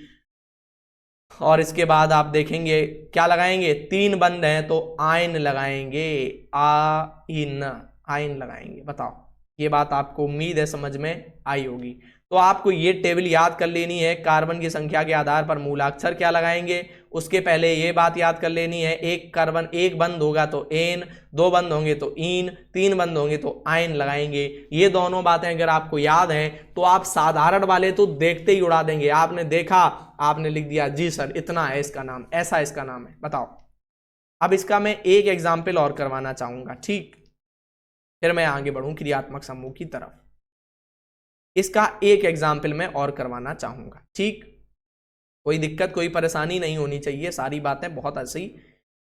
और इसके बाद आप देखेंगे क्या लगाएंगे, 3 बंद हैं तो आयन लगाएंगे, आइन, आयन लगाएंगे। बताओ ये बात आपको उम्मीद है समझ में आई होगी। तो आपको ये टेबल याद कर लेनी है, कार्बन की संख्या के आधार पर मूलाक्षर क्या लगाएंगे, उसके पहले ये बात याद कर लेनी है, एक कार्बन एक बंद होगा तो एन, 2 बंद होंगे तो इन, 3 बंद होंगे तो आयन लगाएंगे। ये दोनों बातें अगर आपको याद हैं तो आप साधारण वाले तो देखते ही उड़ा देंगे। आपने देखा, आपने लिख दिया जी सर इतना है इसका नाम, ऐसा इसका नाम है। बताओ अब इसका मैं एक एग्जाम्पल और करवाना चाहूंगा, ठीक, फिर मैं आगे बढ़ूं क्रियात्मक समूह की तरफ। इसका एक एग्जाम्पल मैं और करवाना चाहूंगा, ठीक, कोई दिक्कत कोई परेशानी नहीं होनी चाहिए, सारी बातें बहुत ऐसी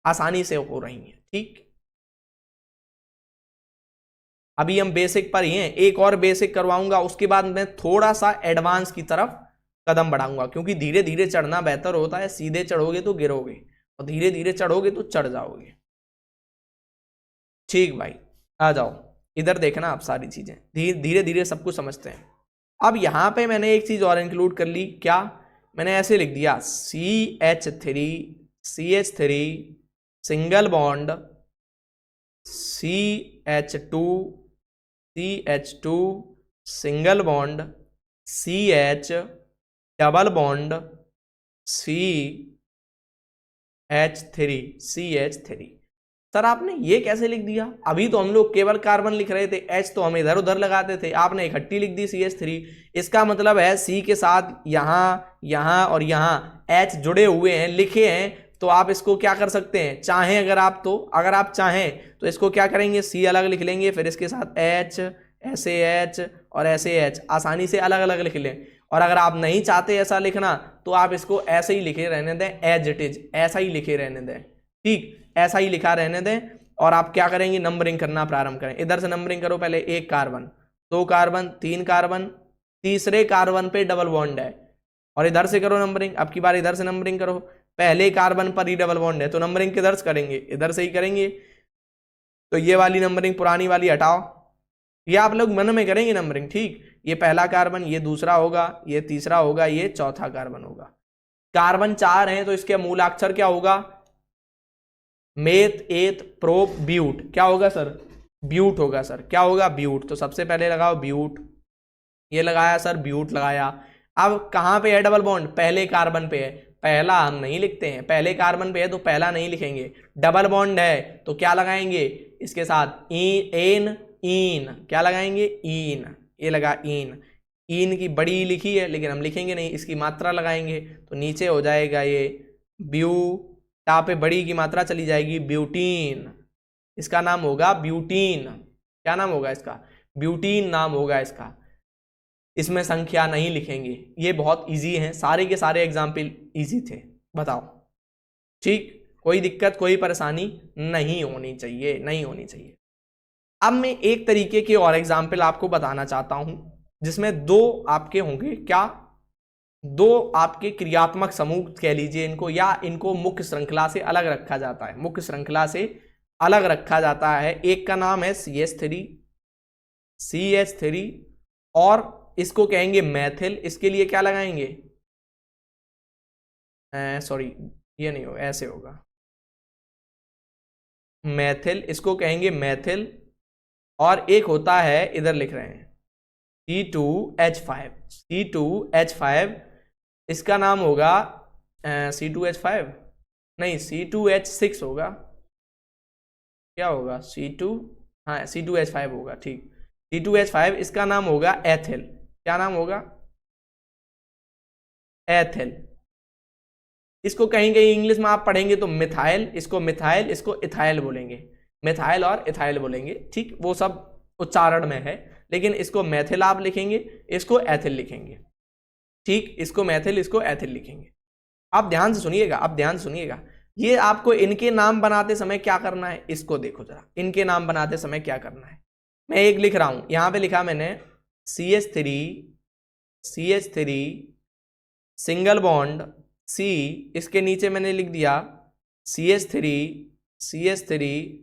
आसानी से हो रही हैं। ठीक, अभी हम बेसिक पर ही हैं, एक और बेसिक करवाऊंगा, उसके बाद मैं थोड़ा सा एडवांस की तरफ कदम बढ़ाऊंगा, क्योंकि धीरे धीरे चढ़ना बेहतर होता है, सीधे चढ़ोगे तो गिरोगे और धीरे धीरे चढ़ोगे तो चढ़ जाओगे। ठीक भाई, आ जाओ इधर देखना, आप सारी चीजें धीरे धीरे सब कुछ समझते हैं। अब यहां पे मैंने एक चीज और इंक्लूड कर ली, क्या मैंने ऐसे लिख दिया CH3 single bond CH2 single bond CH double bond CH3। Sir आपने ये कैसे लिख दिया? अभी तो हम लोग केवल कार्बन लिख रहे थे, H तो हम इधर उधर लगाते थे, आपने इकट्ठी लिख दी CH3। इसका मतलब है C के साथ यहाँ यहाँ और यहाँ H जुड़े हुए हैं, लिखे हैं। तो आप इसको क्या कर सकते हैं, चाहें अगर आप चाहें तो इसको क्या करेंगे, C अलग लिख लेंगे, फिर इसके साथ H, ऐसे H और ऐसे H, आसानी से अलग अलग लिख लें। और अगर आप नहीं चाहते ऐसा लिखना तो आप इसको ऐसे ही लिखे रहने दें, एज इट इज, ऐसा ही लिखे रहने दें, ठीक, ऐसा ही लिखा रहने दें। और आप क्या करेंगे, नंबरिंग करना प्रारंभ करें। इधर से नंबरिंग करो, पहले 1 कार्बन, 2 कार्बन, 3 कार्बन, तीसरे कार्बन पे डबल बॉन्ड है, और इधर से करो नंबरिंग। अब की बार इधर से नंबरिंग करो, पहले कार्बन पर ही डबल बॉन्ड है तो नंबरिंग किधर से करेंगे, इधर से ही करेंगे। तो ये वाली नंबरिंग पुरानी वाली हटाओ, ये आप लोग मन में करेंगे नंबरिंग, ठीक। ये पहला कार्बन, ये दूसरा होगा, ये तीसरा होगा, ये चौथा कार्बन होगा। कार्बन 4 हैं तो इसके मूलाक्षर क्या होगा, मेथ, एथ, प्रोप, ब्यूट। क्या होगा सर, ब्यूट होगा सर। क्या होगा, ब्यूट। तो सबसे पहले लगाओ ब्यूट, ये लगाया सर, ब्यूट लगाया। अब कहां पे है डबल बॉन्ड, पहले कार्बन पे है। पहला हम नहीं लिखते हैं, पहले कार्बन पे है तो पहला नहीं लिखेंगे। डबल बॉन्ड है तो क्या लगाएंगे, इसके साथ एन, इन, क्या लगाएंगे, इन, ये लगा इन। इन की बड़ी लिखी है लेकिन हम लिखेंगे नहीं, इसकी मात्रा लगाएंगे तो नीचे हो जाएगा ये ब्यू, यहाँ पे बड़ी की मात्रा चली जाएगी, ब्यूटीन। इसका नाम होगा ब्यूटीन। क्या नाम होगा इसका, ब्यूटीन नाम होगा इसका। इसमें संख्या नहीं लिखेंगे, ये बहुत इजी है, सारे के सारे एग्जाम्पल इजी थे, बताओ, ठीक। कोई दिक्कत, कोई परेशानी नहीं होनी चाहिए, नहीं होनी चाहिए। अब मैं एक तरीके के और एग्जाम्पल आपको बताना चाहता हूं जिसमें 2 आपके होंगे, क्या, 2 आपके क्रियात्मक समूह कह लीजिए इनको, या इनको मुख्य श्रृंखला से अलग रखा जाता है, मुख्य श्रृंखला से अलग रखा जाता है। एक का नाम है CH3 और इसको कहेंगे मैथिल। इसके लिए क्या लगाएंगे, सॉरी ये नहीं होगा, ऐसे होगा मैथिल, इसको कहेंगे मैथिल। और एक होता है, इधर लिख रहे हैं C2H5, इसका नाम होगा C2H5 नहीं, C2H6 होगा। क्या होगा, C2H5 होगा, ठीक, C2H5। इसका नाम होगा एथिल। क्या नाम होगा, एथिल। इसको कहीं कहीं इंग्लिश में आप पढ़ेंगे तो मिथाइल, इसको मिथाइल, इसको इथाइल बोलेंगे, मिथाइल और इथाइल बोलेंगे, ठीक, वो सब उच्चारण में है, लेकिन इसको मैथिल आप लिखेंगे, इसको एथिल लिखेंगे, ठीक, इसको मैथिल, इसको एथिल लिखेंगे। आप ध्यान से सुनिएगा, आप ध्यान से सुनिएगा। ये आपको इनके नाम बनाते समय क्या करना है, इसको देखो जरा, इनके नाम बनाते समय क्या करना है। मैं एक लिख रहा हूं, यहां पे लिखा मैंने CH3 सिंगल बॉन्ड C, इसके नीचे मैंने लिख दिया CH3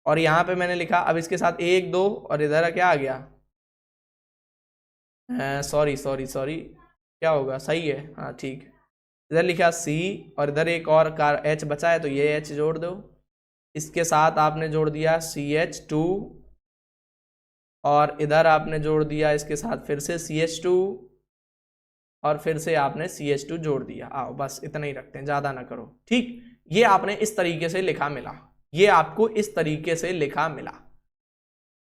और यहां पे मैंने लिखा, अब इसके साथ 1 2 और इधर क्या आ गया, सॉरी, क्या होगा, सही है, हाँ ठीक, इधर लिखा C और इधर एक और H बचा है तो ये H जोड़ दो। इसके साथ आपने जोड़ दिया CH2 और इधर आपने जोड़ दिया इसके साथ फिर से CH2 और फिर से आपने CH2 जोड़ दिया। आओ बस इतना ही रखते हैं, ज़्यादा ना करो, ठीक। ये आपने इस तरीके से लिखा मिला, ये आपको इस तरीके से लिखा मिला।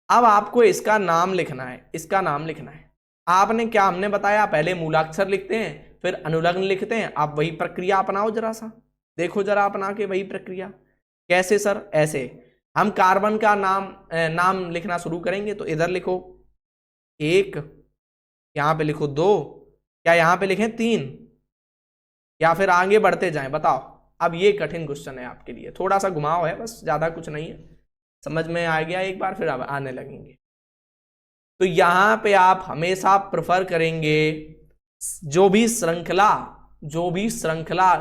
अब आपको इसका नाम लिखना है, इसका नाम लिखना है। आपने क्या हमने बताया, पहले मूलाक्षर लिखते हैं फिर अनुलग्न लिखते हैं। आप वही प्रक्रिया अपनाओ, जरा सा देखो, जरा अपना के वही प्रक्रिया। कैसे सर, ऐसे हम कार्बन का नाम लिखना शुरू करेंगे तो इधर लिखो 1, यहां पे लिखो 2, क्या यहां पे लिखें 3, या फिर आगे बढ़ते जाएं, बताओ। अब ये कठिन क्वेश्चन है आपके लिए, थोड़ा सा घुमाव है बस, ज्यादा कुछ नहीं है, समझ में आ गया एक बार, फिर अब आने लगेंगे। तो यहां पे आप हमेशा प्रेफर करेंगे जो भी श्रृंखला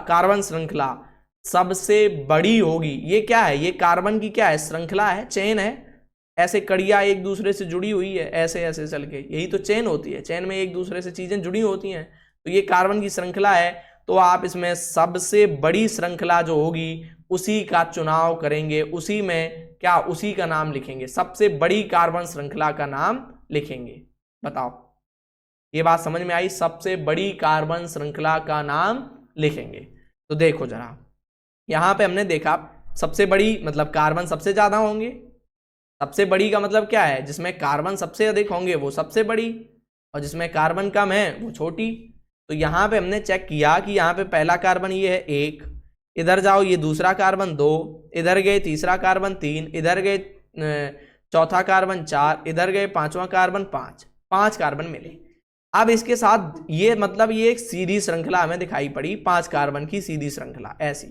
कार्बन श्रृंखला सबसे बड़ी होगी। ये क्या है, ये कार्बन की क्या है, श्रृंखला है, चेन है, ऐसे कड़ियां एक दूसरे से जुड़ी हुई है, ऐसे ऐसे चल के, यही तो चेन होती है। चेन में एक दूसरे से चीजें जुड़ी होती हैं, तो ये कार्बन की श्रृंखला है, तो आप इसमें सबसे बड़ी श्रृंखला जो होगी उसी का चुनाव करेंगे, उसी में क्या, उसी का नाम लिखेंगे, सबसे बड़ी कार्बन श्रृंखला का नाम लिखेंगे। बताओ, ये बात समझ में आई? सबसे बड़ी कार्बन श्रृंखला का नाम लिखेंगे। तो देखो जरा, यहां पे हमने देखा सबसे बड़ी मतलब कार्बन सबसे ज्यादा होंगे। सबसे बड़ी का मतलब क्या है? जिसमें कार्बन सबसे अधिक होंगे वो सबसे बड़ी, और जिसमें कार्बन कम है वो छोटी। तो यहाँ पे हमने चेक किया कि यहाँ पे पहला कार्बन ये है 1, इधर जाओ ये दूसरा कार्बन 2, इधर गए तीसरा कार्बन 3, इधर गए चौथा कार्बन 4, इधर गए पांचवा कार्बन 5 कार्बन मिले। अब इसके साथ ये मतलब ये एक सीधी श्रृंखला हमें दिखाई पड़ी, 5 कार्बन की सीधी श्रृंखला, ऐसी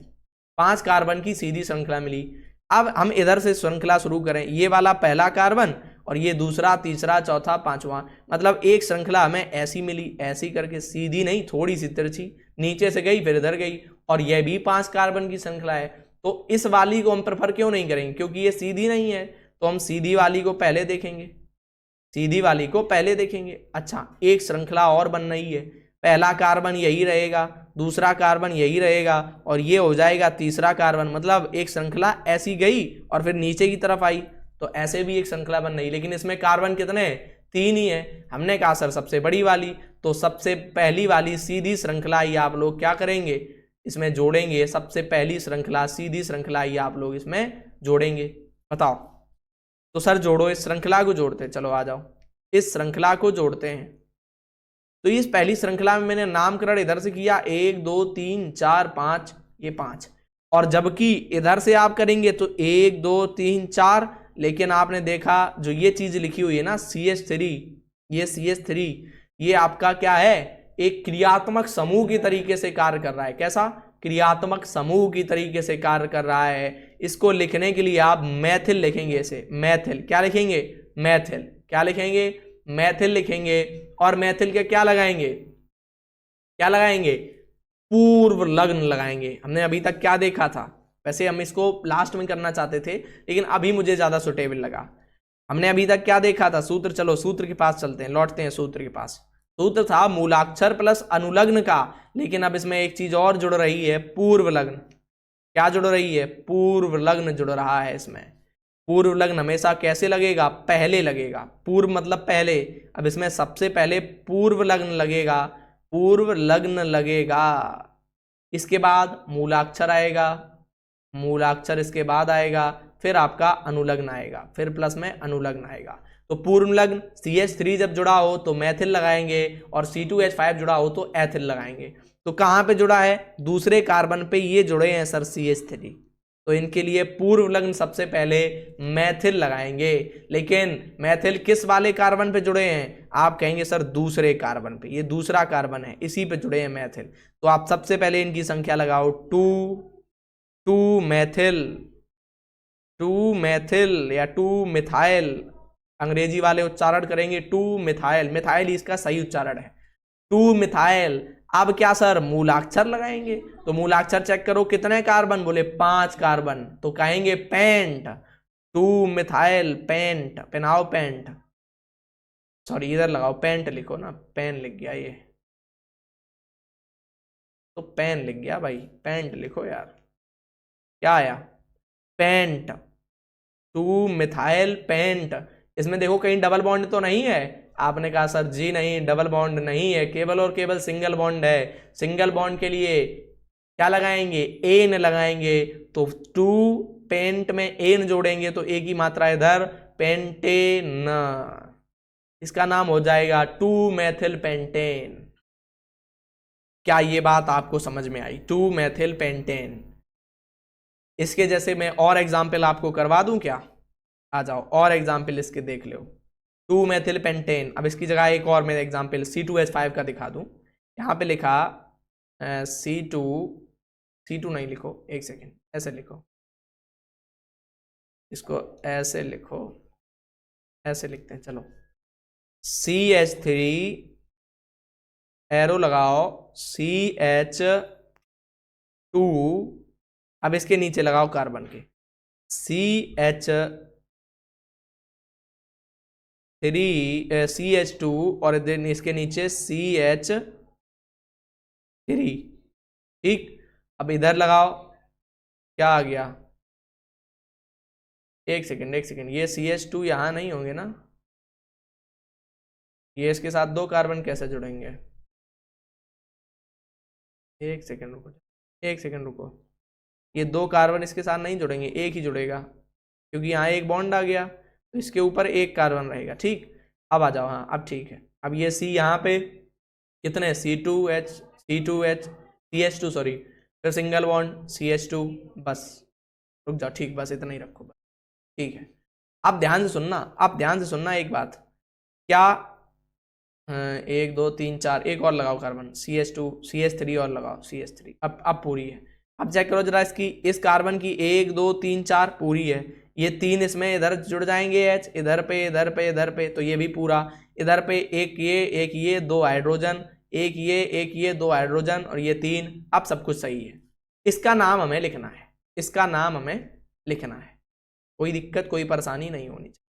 5 कार्बन की सीधी श्रृंखला मिली। अब हम इधर से श्रृंखला शुरू करें, ये वाला पहला कार्बन और ये दूसरा, तीसरा, चौथा, पांचवा, मतलब एक श्रृंखला हमें ऐसी मिली, ऐसी करके, सीधी नहीं थोड़ी सी तिरछी, नीचे से गई फिर इधर गई, और यह भी 5 कार्बन की श्रृंखला है। तो इस वाली को हम प्रेफर क्यों नहीं करेंगे? क्योंकि ये सीधी नहीं है, तो हम सीधी वाली को पहले देखेंगे, सीधी वाली को पहले देखेंगे। अच्छा, एक श्रृंखला और बन रही है, पहला कार्बन यही रहेगा, दूसरा कार्बन यही रहेगा, और ये हो जाएगा तीसरा कार्बन, मतलब एक श्रृंखला ऐसी गई और फिर नीचे की तरफ आई, तो ऐसे भी एक श्रृंखला बन रही। लेकिन इसमें कार्बन कितने? 3 ही है। हमने कहा सर सबसे बड़ी वाली, तो सबसे पहली वाली सीधी श्रृंखला ही आप लोग क्या करेंगे, इसमें जोड़ेंगे। सबसे पहली श्रृंखला, सीधी श्रृंखला ही आप लोग इसमें जोड़ेंगे। बताओ, तो सर जोड़ो, इस श्रृंखला को जोड़ते हैं। चलो आ जाओ, इस श्रृंखला को जोड़ते हैं। तो इस पहली श्रृंखला में मैंने नामकरण इधर से किया, 1 2 3 4 5, ये 5, और जबकि इधर से आप करेंगे तो 1 2 3 4, लेकिन आपने देखा जो ये चीज लिखी हुई है ना CH3, ये CH3, ये आपका क्या है, एक क्रियात्मक समूह की तरीके से कार्य कर रहा है। कैसा? क्रियात्मक समूह की तरीके से कार्य कर रहा है। इसको लिखने के लिए आप मैथिल लिखेंगे, इसे मैथिल, क्या लिखेंगे? मैथिल, क्या लिखेंगे? मैथिल लिखेंगे। और मैथिल के क्या लगाएंगे? क्या लगाएंगे? पूर्व लग्न लगाएंगे। हमने अभी तक क्या देखा था? वैसे हम इसको लास्ट में करना चाहते थे, लेकिन अभी मुझे ज्यादा सुटेबल लगा। हमने अभी तक क्या देखा था? सूत्र। चलो सूत्र के पास चलते हैं, लौटते हैं सूत्र के पास। सूत्र था मूलाक्षर प्लस अनुलग्न का, लेकिन अब इसमें एक चीज और जुड़ रही है, पूर्व लग्न। क्या जुड़ रही है? पूर्व लग्न जुड़ रहा है इसमें। पूर्व लग्न हमेशा कैसे लगेगा? पहले लगेगा। पूर्व मतलब पहले, अब इसमें सबसे पहले पूर्व लग्न लगेगा, पूर्व लग्न लगेगा। इसके बाद मूलाक्षर आएगा, मूलाक्षर इसके बाद आएगा, फिर आपका अनुलग्न आएगा, फिर प्लस में अनुलग्न आएगा। तो पूर्व लग्न CH3 जब जुड़ा हो तो मैथिल लगाएंगे, और C2H5 जुड़ा हो तो एथिल लगाएंगे। तो कहां पे जुड़ा है? दूसरे कार्बन पे ये जुड़े हैं सर CH3, तो इनके लिए पूर्व लग्न सबसे पहले मैथिल लगाएंगे। लेकिन मैथिल किस वाले कार्बन पे जुड़े हैं? आप कहेंगे सर दूसरे कार्बन पे, ये दूसरा कार्बन है, इसी पे जुड़े हैं मैथिल। तो आप सबसे पहले इनकी संख्या लगाओ, 2 मैथिल, 2 मैथिल या 2 मिथाइल, अंग्रेजी वाले उच्चारण करेंगे 2 मिथाइल, मिथाइल इसका सही उच्चारण है, 2 मिथाइल। अब क्या सर? मूलाक्षर लगाएंगे। तो मूलाक्षर चेक करो, कितने कार्बन? बोले 5 कार्बन, तो कहेंगे पेंट, 2 मिथाइल पेंट, पेनाओ पेंट, सॉरी इधर लगाओ, पेंट लिखो ना, पेन लिख गया ये, तो पेन लिख गया भाई, पेंट लिखो यार। क्या आया? Pent, 2 methyl pent. इसमें देखो कहीं डबल बॉन्ड तो नहीं है? आपने कहा सर जी नहीं, डबल बॉन्ड नहीं है, केवल और केवल सिंगल बॉन्ड है। सिंगल बॉन्ड के लिए क्या लगाएंगे? एन लगाएंगे। तो 2 पेंट में एन जोड़ेंगे तो ए की मात्रा इधर, पेंटेन, इसका नाम हो जाएगा 2 मैथिल पेंटेन। क्या ये बात आपको समझ में आई? 2 मैथिल पेंटेन। इसके जैसे मैं और एग्जाम्पल आपको करवा दूं क्या? आ जाओ, और एग्जाम्पल इसके देख लो, 2 मैथिल पेंटेन। अब इसकी जगह एक और मैं एग्जाम्पल C2H5 का दिखा दूं। यहाँ पे लिखा C2 नहीं लिखो, एक सेकेंड, ऐसे लिखो, इसको ऐसे लिखो, ऐसे लिखते हैं। चलो CH3 एरो लगाओ, CH2, अब इसके नीचे लगाओ कार्बन के CH2 और देन इसके नीचे CH 3। ठीक, अब इधर लगाओ, क्या आ गया, एक सेकेंड, ये CH2 यहाँ नहीं होंगे ना, ये इसके साथ 2 कार्बन कैसे जुड़ेंगे, एक सेकेंड रुको, ये 2 कार्बन इसके साथ नहीं जुड़ेंगे, एक ही जुड़ेगा, क्योंकि यहाँ एक बॉन्ड आ गया तो इसके ऊपर एक कार्बन रहेगा। ठीक, अब आ जाओ, हाँ अब ठीक है। अब ये C यहाँ पे कितने, C2H CH2 सॉरी, फिर सिंगल बॉन्ड CH2, बस रुक जाओ, ठीक, बस इतना ही रखो बस। ठीक है, अब ध्यान से सुनना एक बात, क्या 1 2 3 4 एक और लगाओ कार्बन, CH2 CH3 और लगाओ, CH3, अब पूरी है। अब चेक करो जरा इसकी, इस कार्बन की 1 2 3 4 पूरी है, ये 3 इसमें इधर जुड़ जाएंगे H, इधर पे, तो ये भी पूरा, इधर पे एक ये 2 हाइड्रोजन, एक ये 2 हाइड्रोजन, और ये 3, अब सब कुछ सही है। इसका नाम हमें लिखना है, कोई दिक्कत कोई परेशानी नहीं होनी चाहिए।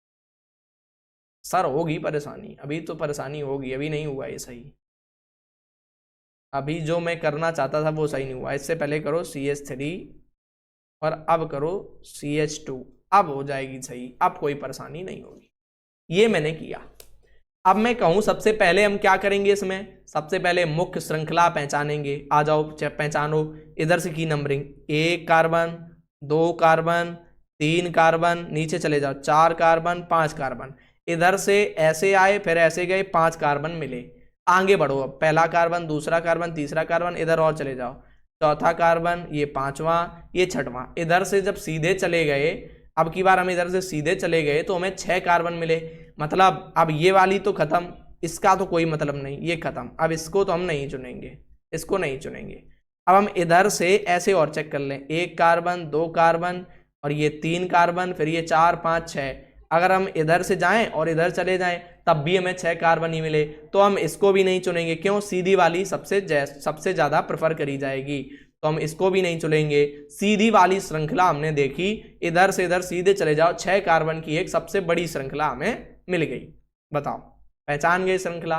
सर होगी परेशानी, अभी तो परेशानी होगी, अभी नहीं हुआ ये सही, अभी जो मैं करना चाहता था वो सही नहीं हुआ। इससे पहले करो CH3 और अब करो CH2, अब हो जाएगी सही, अब कोई परेशानी नहीं होगी। ये मैंने किया। अब मैं कहूं सबसे पहले हम क्या करेंगे, इसमें सबसे पहले मुख्य श्रृंखला पहचानेंगे। आ जाओ पहचानो, इधर से की नंबरिंग, 1 कार्बन 2 कार्बन 3 कार्बन, नीचे चले जाओ 4 कार्बन 5 कार्बन, इधर से ऐसे आए फिर ऐसे गए, 5 कार्बन मिले। आगे बढ़ो, अब पहला कार्बन, दूसरा कार्बन, तीसरा कार्बन, इधर और चले जाओ, चौथा कार्बन, ये 5वां, ये 6वां। इधर से जब सीधे चले गए, अब की बार हम इधर से सीधे चले गए तो हमें 6 कार्बन मिले। मतलब अब ये वाली तो खत्म, इसका तो कोई मतलब नहीं, ये खत्म। अब इसको तो हम नहीं चुनेंगे, इसको नहीं चुनेंगे। अब हम इधर से ऐसे और चेक कर लें, 1 कार्बन 2 कार्बन और ये 3 कार्बन, फिर ये 4 5 6। अगर हम इधर से जाएं और इधर चले जाएं तब भी हमें 6 कार्बन ही मिले, तो हम इसको भी नहीं चुनेंगे। क्यों, सीधी वाली सबसे ज्यादा प्रेफर करी जाएगी, तो हम इसको भी नहीं चुनेंगे। सीधी वाली श्रृंखला हमने देखी, इधर से इधर सीधे चले जाओ, 6 कार्बन की एक सबसे बड़ी श्रृंखला हमें मिल गई। बताओ, पहचान गए श्रृंखला।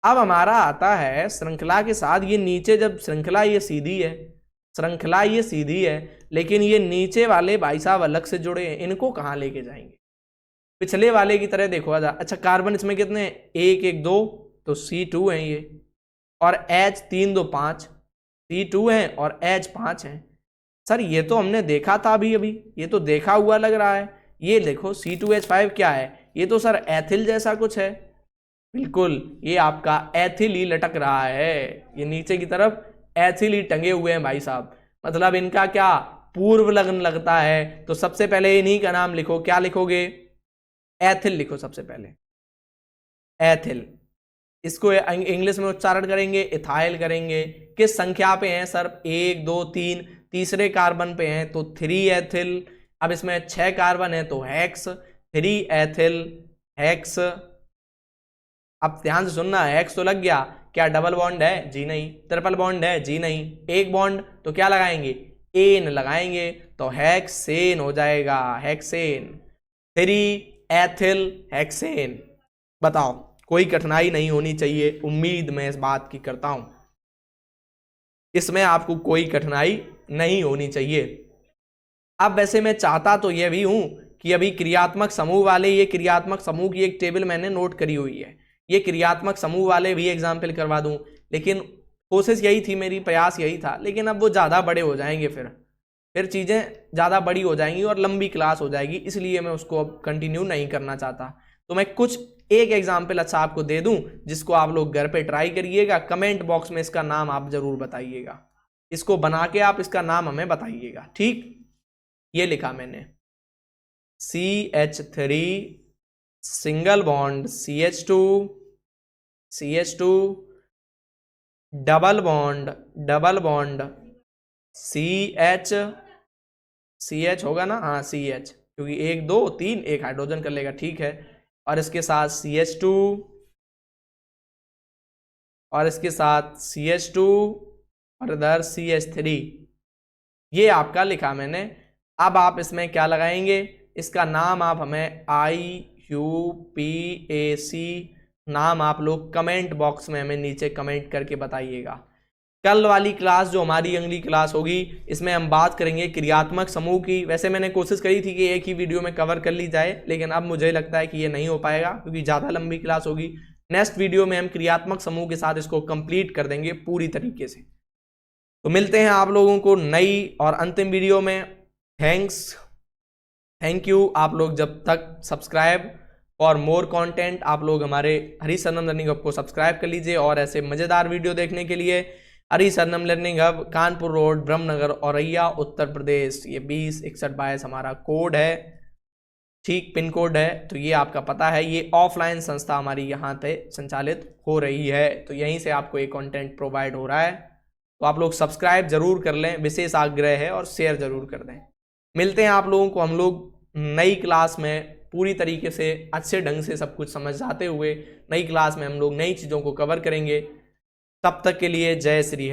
अब हमारा आता है श्रृंखला के साथ ये नीचे, जब श्रृंखला ये सीधी है, लेकिन ये नीचे वाले भाई साहब अलग से जुड़े हैं, इनको कहाँ लेके जाएंगे, पिछले वाले की तरह देखो। अच्छा, कार्बन इसमें कितने हैं, 1 1 2, तो C2 है ये, और H 3 2 5, C2 है और H 5 है। सर ये तो हमने देखा था अभी, ये तो देखा हुआ लग रहा है। ये देखो C2H5 क्या है, ये तो सर एथिल जैसा कुछ है। बिल्कुल, ये आपका एथिल ही लटक रहा है, ये नीचे की तरफ एथिल ही टंगे हुए हैं भाई साहब। मतलब इनका क्या पूर्व लग्न लगता है। तो सबसे पहले इन्हीं का नाम लिखो, क्या लिखोगे, एथिल लिखो सबसे पहले, एथिल। इसको इंग्लिश में उच्चारण करेंगे, इथाइल करेंगे। किस संख्या पे हैं सर, 1 2 3, तीसरे कार्बन पे हैं तो 3 एथिल। अब इसमें 6 कार्बन है तो हेक्स, 3 एथिल हेक्स। अब ध्यान से सुनना, हेक्स तो लग गया, क्या डबल बॉन्ड है, जी नहीं। ट्रिपल बॉन्ड है, जी नहीं। एक बॉन्ड तो क्या लगाएंगे, एन लगाएंगे, तो हेक्सेन हो जाएगा, हेक्सेन। 3 ethyl hexane. बताओ, कोई कठिनाई नहीं होनी चाहिए, उम्मीद मैं इस बात की करता हूं, इसमें आपको कोई कठिनाई नहीं होनी चाहिए। अब वैसे मैं चाहता तो यह भी हूं कि अभी क्रियात्मक समूह वाले, ये क्रियात्मक समूह की एक टेबल मैंने नोट करी हुई है, ये क्रियात्मक समूह वाले भी एग्जाम्पल करवा दूं, लेकिन कोशिश यही थी मेरी, प्रयास यही था। लेकिन अब वो ज़्यादा बड़े हो जाएंगे, फिर चीज़ें ज़्यादा बड़ी हो जाएंगी और लंबी क्लास हो जाएगी, इसलिए मैं उसको अब कंटिन्यू नहीं करना चाहता। तो मैं कुछ एक एग्जाम्पल अच्छा आपको दे दूं, जिसको आप लोग घर पे ट्राई करिएगा। कमेंट बॉक्स में इसका नाम आप जरूर बताइएगा, इसको बना के आप इसका नाम हमें बताइएगा। ठीक, ये लिखा मैंने, CH3 single bond CH2 double bond CH होगा ना, हाँ CH, क्योंकि 1 2 3 एक हाइड्रोजन कर लेगा, ठीक है। और इसके साथ CH2 और इसके साथ CH2 और इधर CH3, ये आपका लिखा मैंने। अब आप इसमें क्या लगाएंगे, इसका नाम आप हमें IUPAC नाम आप लोग कमेंट बॉक्स में हमें नीचे कमेंट करके बताइएगा। कल वाली क्लास जो हमारी अगली क्लास होगी, इसमें हम बात करेंगे क्रियात्मक समूह की। वैसे मैंने कोशिश करी थी कि एक ही वीडियो में कवर कर ली जाए, लेकिन अब मुझे लगता है कि ये नहीं हो पाएगा क्योंकि ज़्यादा लंबी क्लास होगी। नेक्स्ट वीडियो में हम क्रियात्मक समूह के साथ इसको कंप्लीट कर देंगे पूरी तरीके से। तो मिलते हैं आप लोगों को नई और अंतिम वीडियो में। Thank you. आप लोग जब तक सब्सक्राइब फॉर मोर कंटेंट, आप लोग हमारे हरीश सरनम लर्निंग हब को सब्सक्राइब कर लीजिए, और ऐसे मज़ेदार वीडियो देखने के लिए Harish Sarnam learning hub, Kanpur road, Brahmnagar, Auraiya, Uttar Pradesh. ये 206122 हमारा कोड है, ठीक पिन कोड है, तो ये आपका पता है। ये ऑफलाइन संस्था हमारी यहाँ पे संचालित हो रही है, तो यहीं से आपको ये कंटेंट प्रोवाइड हो रहा है। तो आप लोग सब्सक्राइब जरूर कर लें, विशेष आग्रह है, और शेयर जरूर कर दें। मिलते हैं आप लोगों को हम लोग नई क्लास में, पूरी तरीके से अच्छे ढंग से सब कुछ समझाते हुए नई क्लास में हम लोग नई चीज़ों को कवर करेंगे। तब तक के लिए जय श्री।